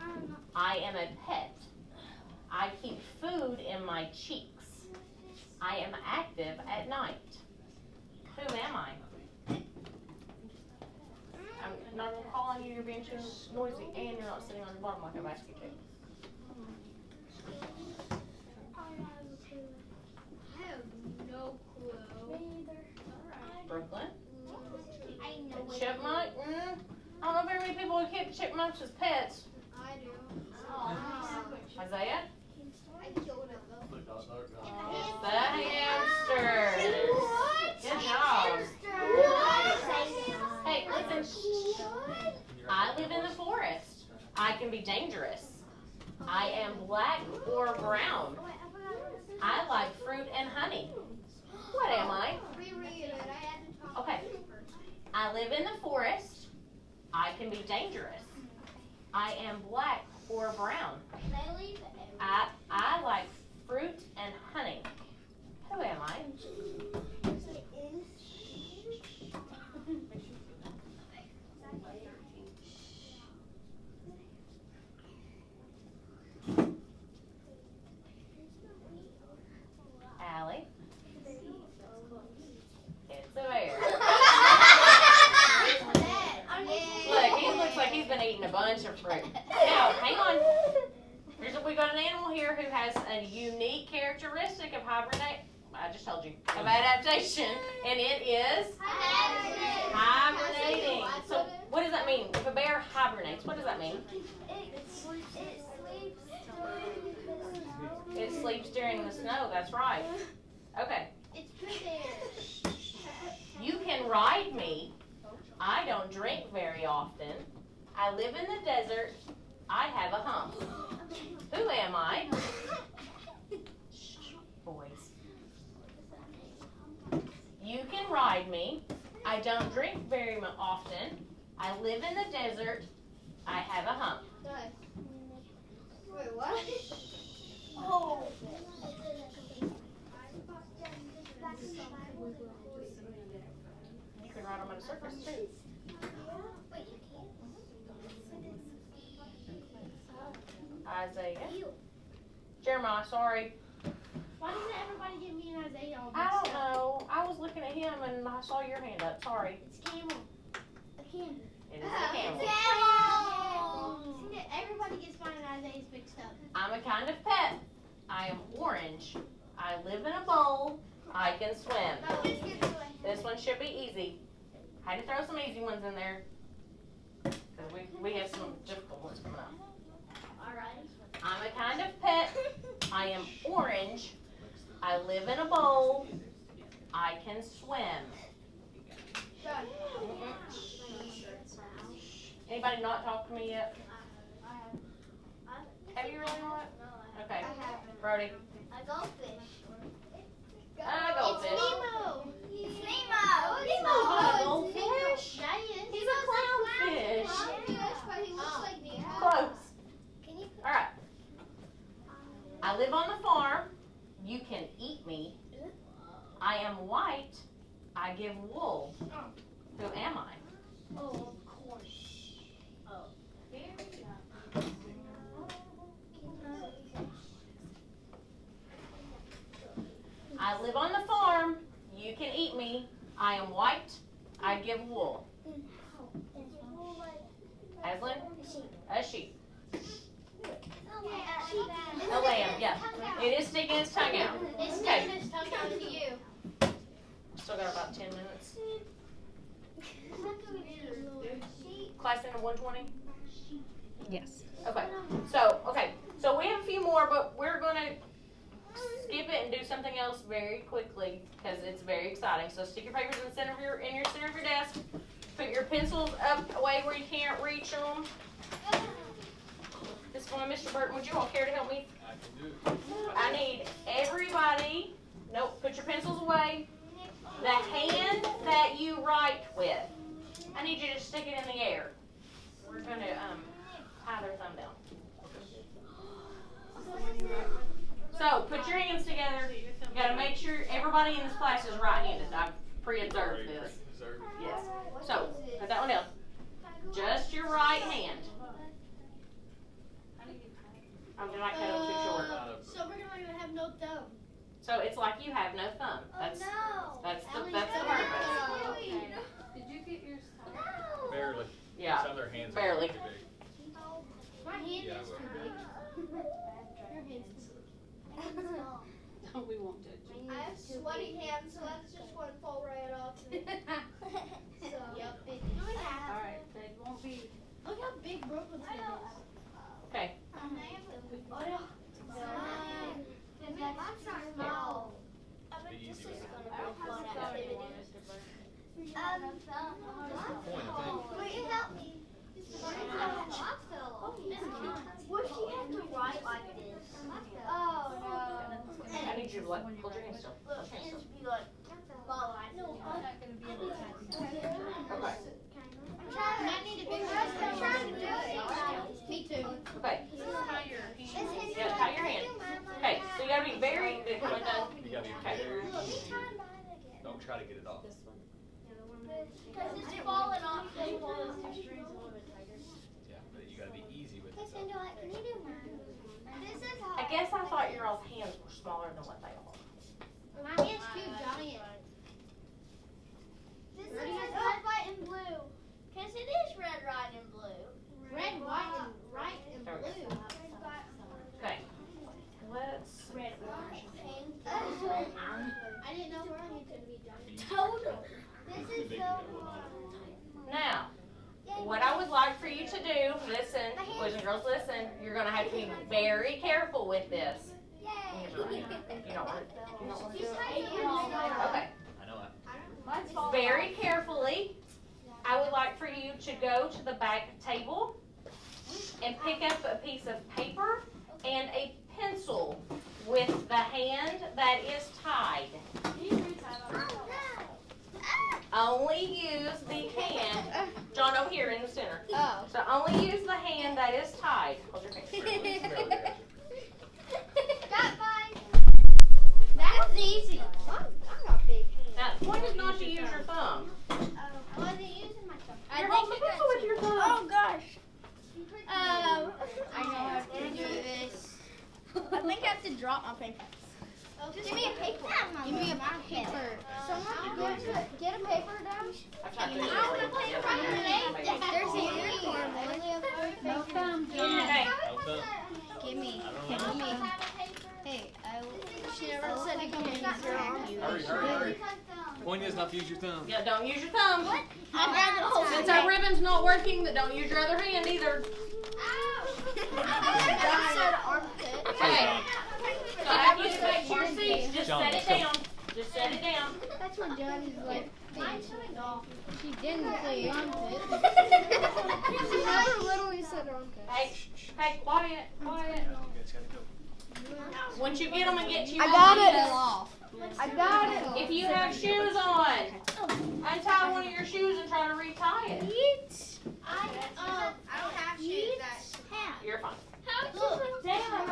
I am a pet. I keep food in my cheeks. I am active at night. Who am I? I'm not going to call on you. You're being too noisy, and you're not sitting on the bottom like I've asked you to. I have no clue. Me either. Brooklyn? I know what Chipmunk? I don't know very many people who keep chipmunks as pets. I do. Isaiah? I killed him though. It's the hamster. What? Good job. Hey, listen. I live in the forest. I can be dangerous. I am black or brown. I like fruit and honey. What am I? Reread it. I had to talk Okay. I live in the forest. I can be dangerous. I am black or brown. I like fruit and honey. Who am I? Allie? It's a bear. Look, he looks like he's been eating a bunch of fruit. Now, hang on. We got an animal here who has a unique characteristic of hibernate. I just told you of adaptation, and it is hibernating. So, what does that mean? If a bear hibernates, what does that mean? It sleeps during the snow. That's right. Okay. It's prepared. You can ride me. I don't drink very often. I live in the desert. I have a hump. Who am I? Shh, boys. You can ride me. I don't drink very often. I live in the desert. I have a hump. Wait, what? Oh. You can ride them on a surface too. Isaiah. You. Jeremiah, sorry. Why doesn't everybody give me an Isaiah all I don't mixed up? know. I was looking at him and I saw your hand up. Sorry. It's camel. A camel. It is a camel. Camel. See that everybody gets mine and Isaiah's mixed up. I'm a kind of pet. I am orange. I live in a bowl. I can swim. This one should be easy. Had to throw some easy ones in there. Because we have some difficult ones coming up. Alright. I'm a kind of pet. I am orange. I live in a bowl. I can swim. Anybody not talk to me yet? Have you really not? Okay. Brody. A goldfish. A goldfish. It's Nemo. It's Nemo's not a goldfish. Yeah, he is. He's a clownfish. But he looks like Nemo. Close. Can you? Alright. I live on the farm. You can eat me. I am white. I give wool. Who am I? Oh, of course. Oh. Very good. I live on the farm. You can eat me. I am white. I give wool. Aslan? A sheep. A lamb, yeah. It is sticking its tongue out. It's Okay. sticking its tongue out to you. Still got about 10 minutes. Class into 120? Yes. Okay. So we have a few more, but we're going to skip it and do something else very quickly because it's very exciting. So stick your papers in the center of your center of your desk. Put your pencils up away where you can't reach them. This one, Mr. Burton, would you all care to help me? I can do it. I need everybody. Nope. Put your pencils away. The hand that you write with, I need you to stick it in the air. We're going to tie their thumb down. So, put your hands together. You got to make sure everybody in this class is right-handed. I've pre-observed this. Yes. So, put that one down. Just your right hand. Did I cut it too short? So we're not going to have no thumb. So, it's like you have no thumb. That's the purpose. Did you get yours? Barely. Yeah, Some of their hands barely. are too big. My hand Yeah, is too big. Your hand's too big. We won't judge you. I have sweaty hands, so that's just one fall right off. So. Yep, it Alright, they won't be. Look how big Brooklyn's hand is. Okay. Be easy with it. Will you help me? What if you have to write like this? Oh no. I need you to hold your hands still. Look, Hold your hands and still. be like, follow. I'm not gonna be able to type it. Okay. I need a big I'm trying to do it. Me too. Okay. Tie your hand. Yeah, tie your hand. Okay, so you gotta be very good. Come on, done. You gotta be Okay. very easy. Don't try to get it off. This one. Because it's falling off. Yeah, but you gotta be easy with it. Can you do mine? This is I guess I thought your all's hands were smaller than what they are. My hand's too giant. This is red, white, and blue. Because it is red, white, and blue. Red, white, and blue. Okay. Let's. Red, orange, pink. I didn't know her hand could be giant. Total. It's This too is big so to go on. Now, what I would like for you to do, listen, boys and girls, listen. You're gonna have to be very careful with this. Yay. You don't want to do it. Okay. I know that. Mine's falling Very carefully, I would like for you to go to the back table and pick up a piece of paper and a pencil with the hand that is tied. Only use the hand, John, over here in the center. Oh. So only use the hand that is tied. Hold your finger. Got mine. That was easy. I got big hands. Now, the point is not to use your thumb. I wasn't using my thumb. You're holding the pencil with your thumb. Oh gosh. I know how to do this. dropped my paper. Give me a paper. Give me a paper. Someone get a paper down. There's a unicorn. No thumb. Hey, Give me. Hey, she never said to come in. Hurry. Point is not to use your thumb. yeah, don't use your thumb. I'd rather hold Since our ribbon's not working, then don't use your other hand either. Okay. So after you get back to your seats, just set it down. Just set it down. That's when Johnny's like, she didn't say armpit. She never literally said armpit. Hey, quiet. It's gotta go. Once you get them and get you I got on, it. I got it. if you have shoes on, untie one of your shoes and try to retie it. I don't have shoes. You're fine.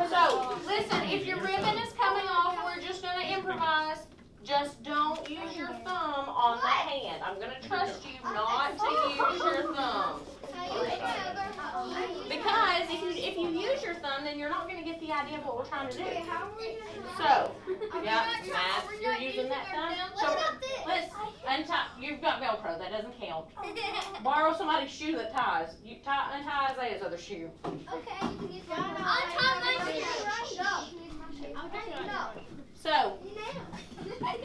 So, listen, if your ribbon is coming off, we're just going to improvise. Just don't use your thumb on the hand. I'm going to trust you not to use your thumb. Because if you use your thumb, then you're not going to get the idea of what we're trying to do. So, yeah, Matt, you're using that thumb. So, let's untie. You've got Velcro. That doesn't count. Borrow somebody's shoe that ties. You untie Isaiah's other shoe. Okay, you can untie my shoe. So, I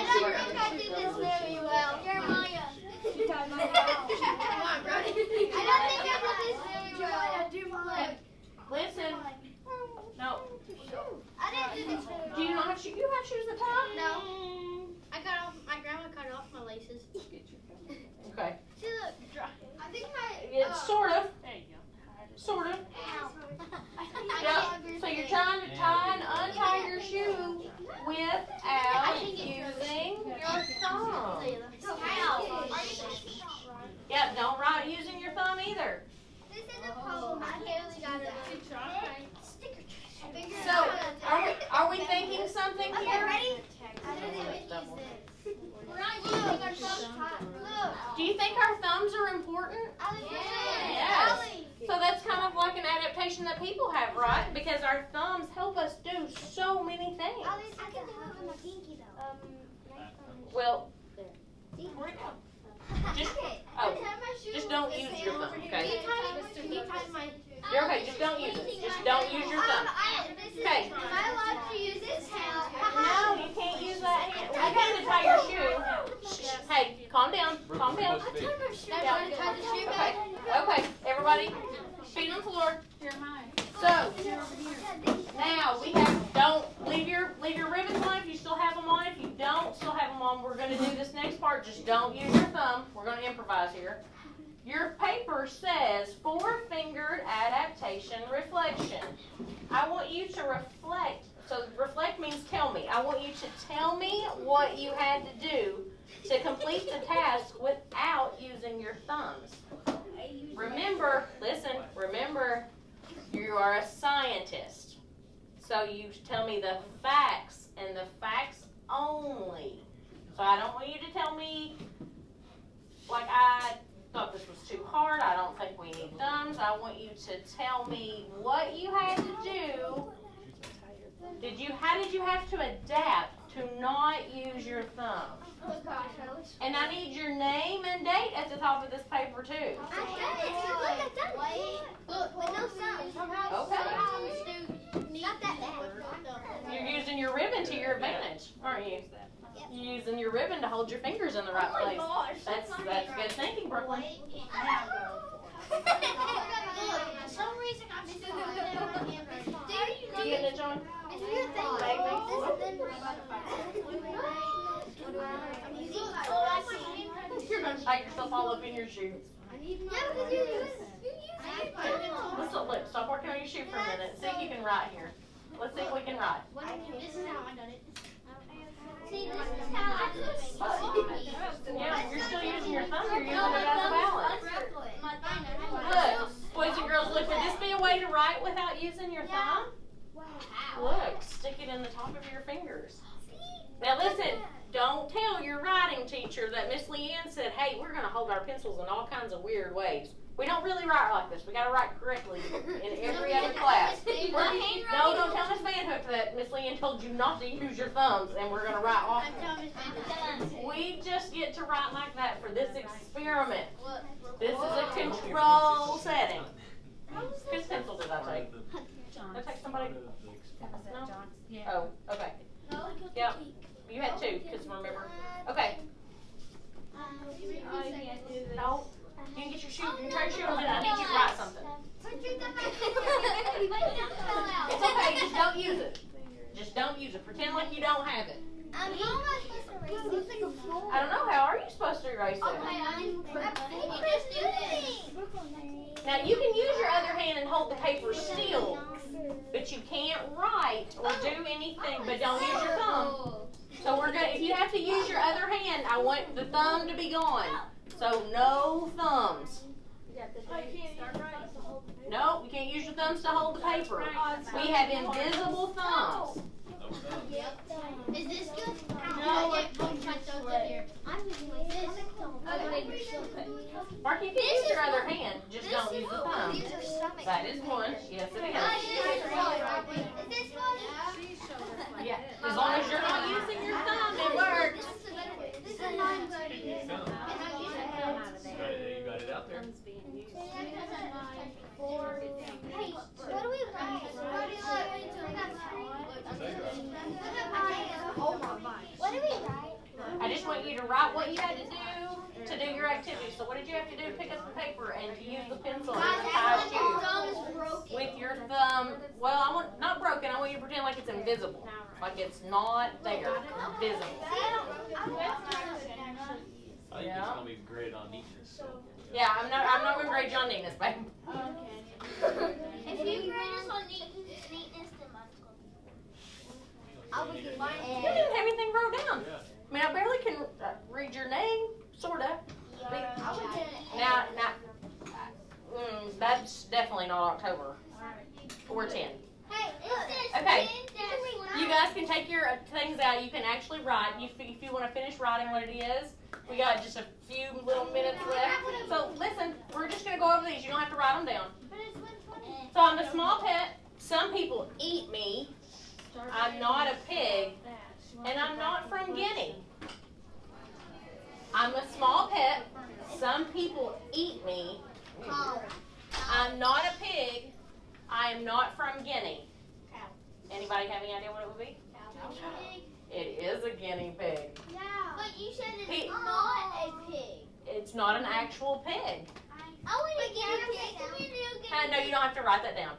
don't think I did this very well. Jeremiah. Come on, Brody. I don't think I did this very well. listen. No. I didn't do this very well. Do you not have shoes? You have shoes that tie? No. My grandma cut off my laces. Okay. See, look, dry. I think It's sort of. There you go. Sort of. Ow. Yep. So you're trying to tie and untie your shoe without using your thumb. Yep, don't write using your thumb either. This is a problem. I barely got it. So, are we thinking something Okay, here? ready? I don't even use this. We're not using our thumbs. Look. Do you think our thumbs are important? Yes. So that's kind of like an adaptation that people have, right? Because our thumbs help us do so many things. I can do it with my pinky though. Well, where'd it go? Just don't use your thumb, okay? He tied my. You're okay, just don't use it. Just don't use your thumb. Okay. Am I allowed to use this hand? No, you can't use that hand. I got to tie your shoe. Hey, calm down. Calm down. Okay. Okay, everybody, feet on the floor. So, now we have, don't leave your ribbons on if you still have them on. If you don't still have them on, we're going to do this next part. Just don't use your thumb. We're going to improvise here. Your paper says four-fingered adaptation reflection. I want you to reflect. So reflect means tell me. I want you to tell me what you had to do to complete the task without using your thumbs. Remember, listen, remember, you are a scientist. So you tell me the facts and the facts only. So I don't want you to tell me, like, I thought this was too hard, I don't think we need thumbs. I want you to tell me what you had to do. How did you have to adapt to not use your thumb? Oh gosh, And I need your name and date at the top of this paper too. I've done it. Look, I've done it. Look, with no thumbs. Okay. Not that bad. You're using your ribbon to your advantage, aren't you? You're using your ribbon to hold your fingers in the right place. That's good thinking, Brooklyn. For some reason I'm still You getting it, John? You're going to tie yourself all up in your shoe. Look, stop working on your shoe for a minute. See if you can write here. Let's see if we can write. This is how I done it. See, this is how I do it. Yeah, you're still using your thumb. You're using it as a balance. Look, boys and girls, look, would this be a way to write without using your thumb? Look, stick it in the top of your fingers. Now listen, don't tell your writing teacher that Miss Leanne said, hey, we're going to hold our pencils in all kinds of weird ways. We don't really write like this. We got to write correctly in every other class. No, don't tell Miss Van Hook that Miss Leanne told you not to use your thumbs and we're going to write off. We just get to write like that for this experiment. This is a control setting. Whose pencil did I take? Did I take somebody? No? Oh, okay. Yep. You had two, because remember. Okay. No. You can get your shoe. You can try your shoe on. I need you to write something. It's okay. Just don't use it. Just don't use it. Pretend like you don't have it. How am I supposed to erase it? I don't know. How are you supposed to erase it? You just do this. Now you can use your other hand and hold the paper still, but you can't write or do anything. But don't use your thumb. So we're gonna. If you have to use your other hand, I want the thumb to be gone. So no thumbs. No, you can't use your thumbs to hold the paper. We have invisible thumbs. Is this good? No, I put my thumbs in here. I'm using my this. Mark, you can use your other hand, just don't use the thumb. That is one. Yes, it is. Is this one? Yeah. As long as you're not using your thumb, it works. This is a non-voting. You got it out there. Hey, what do we write? What do we write? I just want you to write what you had to do your activity. So what did you have to do? Pick up the paper and to use the pencil and tie shoe. With your thumb, well, I want, not broken, I want you to pretend like it's invisible. Like it's not there. Invisible. I think it's gonna be great on neatness. So. Yeah, I'm not gonna grade you on neatness, babe. If you grade us on neatness, then mine's going to be. I would get mine. You didn't have anything wrote down. Yeah. I mean, I barely can read your name, sorta. I would get it. Now, that's definitely not October or 10. Hey, it says Okay. 10-1. You guys can take your things out. You can actually write. If you want to finish writing what it is, we got just a few little minutes left. So listen, we're just gonna go over these. You don't have to write them down. So I'm a small pet. Some people eat me. I'm not a pig, and I'm not from Guinea. I'm a small pet. Some people eat me. I'm not a pig. I am not from Guinea. Anybody have any idea what it would be? It is a guinea pig. Yeah. But you said it's not a pig. It's not an actual pig. I want to get a pig. No, you don't have to write that down.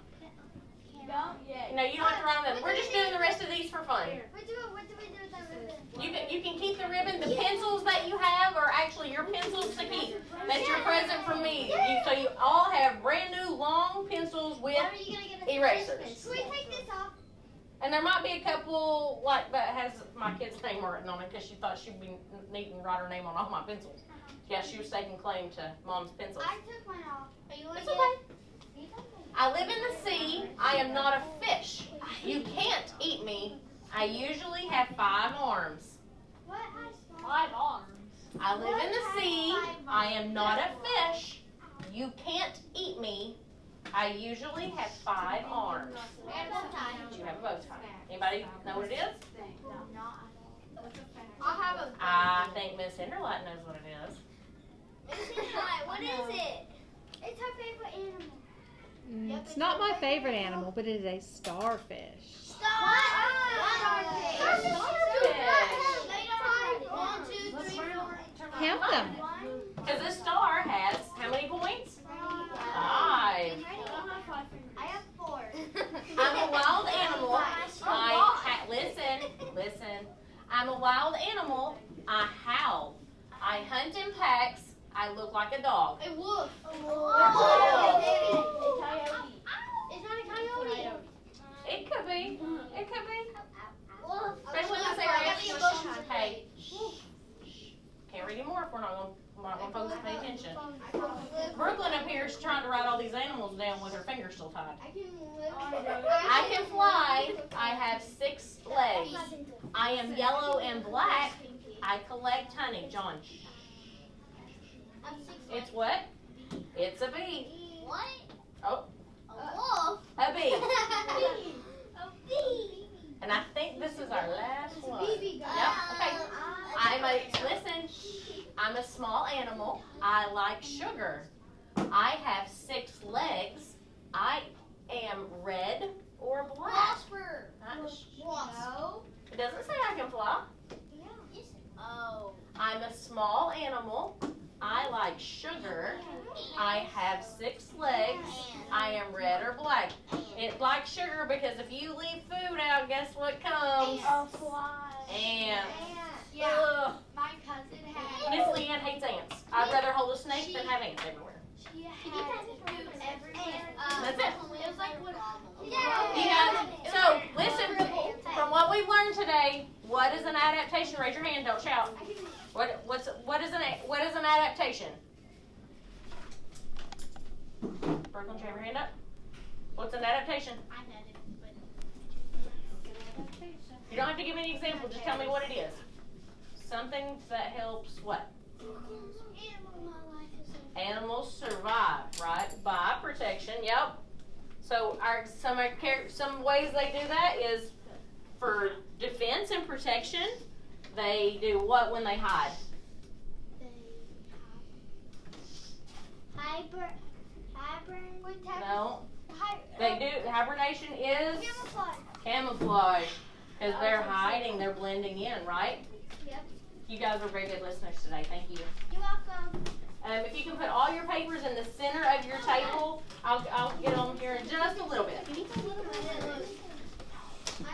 No, you don't have to write them down. We're just doing the rest of these for fun. What do we do with that ribbon? You can keep the ribbon. The pencils that you have are actually your pencils to keep. That's your present from me. So you all have brand new long pencils with What are you gonna get us erasers. Christmas? Can we take this off? And there might be a couple like that has my kid's name written on it because she thought she'd be neat and write her name on all my pencils. Yeah, she was taking claim to Mom's pencils. I took mine off. Are you It's okay. I live in the sea. I am not a fish. You can't eat me. I usually have 5 arms. What? 5 arms. I live in the sea. I am not a fish. You can't eat me. I usually have 5 arms. You have a bow tie. Anybody know what it is? I have a. I think Miss Hinderlight knows what it is. What is it? It's her favorite animal. It's not my favorite animal, but it is a starfish. Count them. Because this star has how many points? 5. I have 4. I'm a wild animal. Listen. I'm a wild animal. I howl. I hunt in packs. I look like a dog. A wolf. It's not a coyote. It could be. It could be. Wolf. Especially when they are hey. Can't read anymore if we're not going to focus pay attention. Brooklyn up here is trying to write all these animals down with her fingers still tied. I can fly. I have 6 legs. I am yellow and black. I collect honey. John, shh. I'm 6 It's what? It's a bee. What? Oh. A wolf? A bee. A bee. And I think this is our last It's a one. BB gun. Yep, okay. Listen, I'm a small animal. I like sugar. I have 6 legs. I am red or black. Wasper. No. It doesn't say I can fly. Yeah. Oh. I'm a small animal. I like sugar. I have 6 legs. I am red or black. It likes sugar because if you leave food out, guess what comes? A fly. Ants. Yeah. Ugh. My cousin had. Miss Leanne hates ants. I'd rather hold a snake than have ants everywhere. She had food everywhere. That's it. It was like what? You guys, so listen, from what we've learned today, what is an adaptation? Raise your hand, don't shout. What is an adaptation? Brooklyn, you have your hand up? What's an adaptation? I had it, but. You don't have to give me an example, just tell me what it is. Something that helps what? Animals survive, right? By protection, yep. So some ways they do that is for defense and protection. They do what when they hide? No. They do, hibernation is camouflage. Because they're hiding, they're blending in, right? Yep. You guys are very good listeners today, thank you. You're welcome. If you can put all your papers in the center of your table, I'll get on here in just a little bit. Can you put a little bit?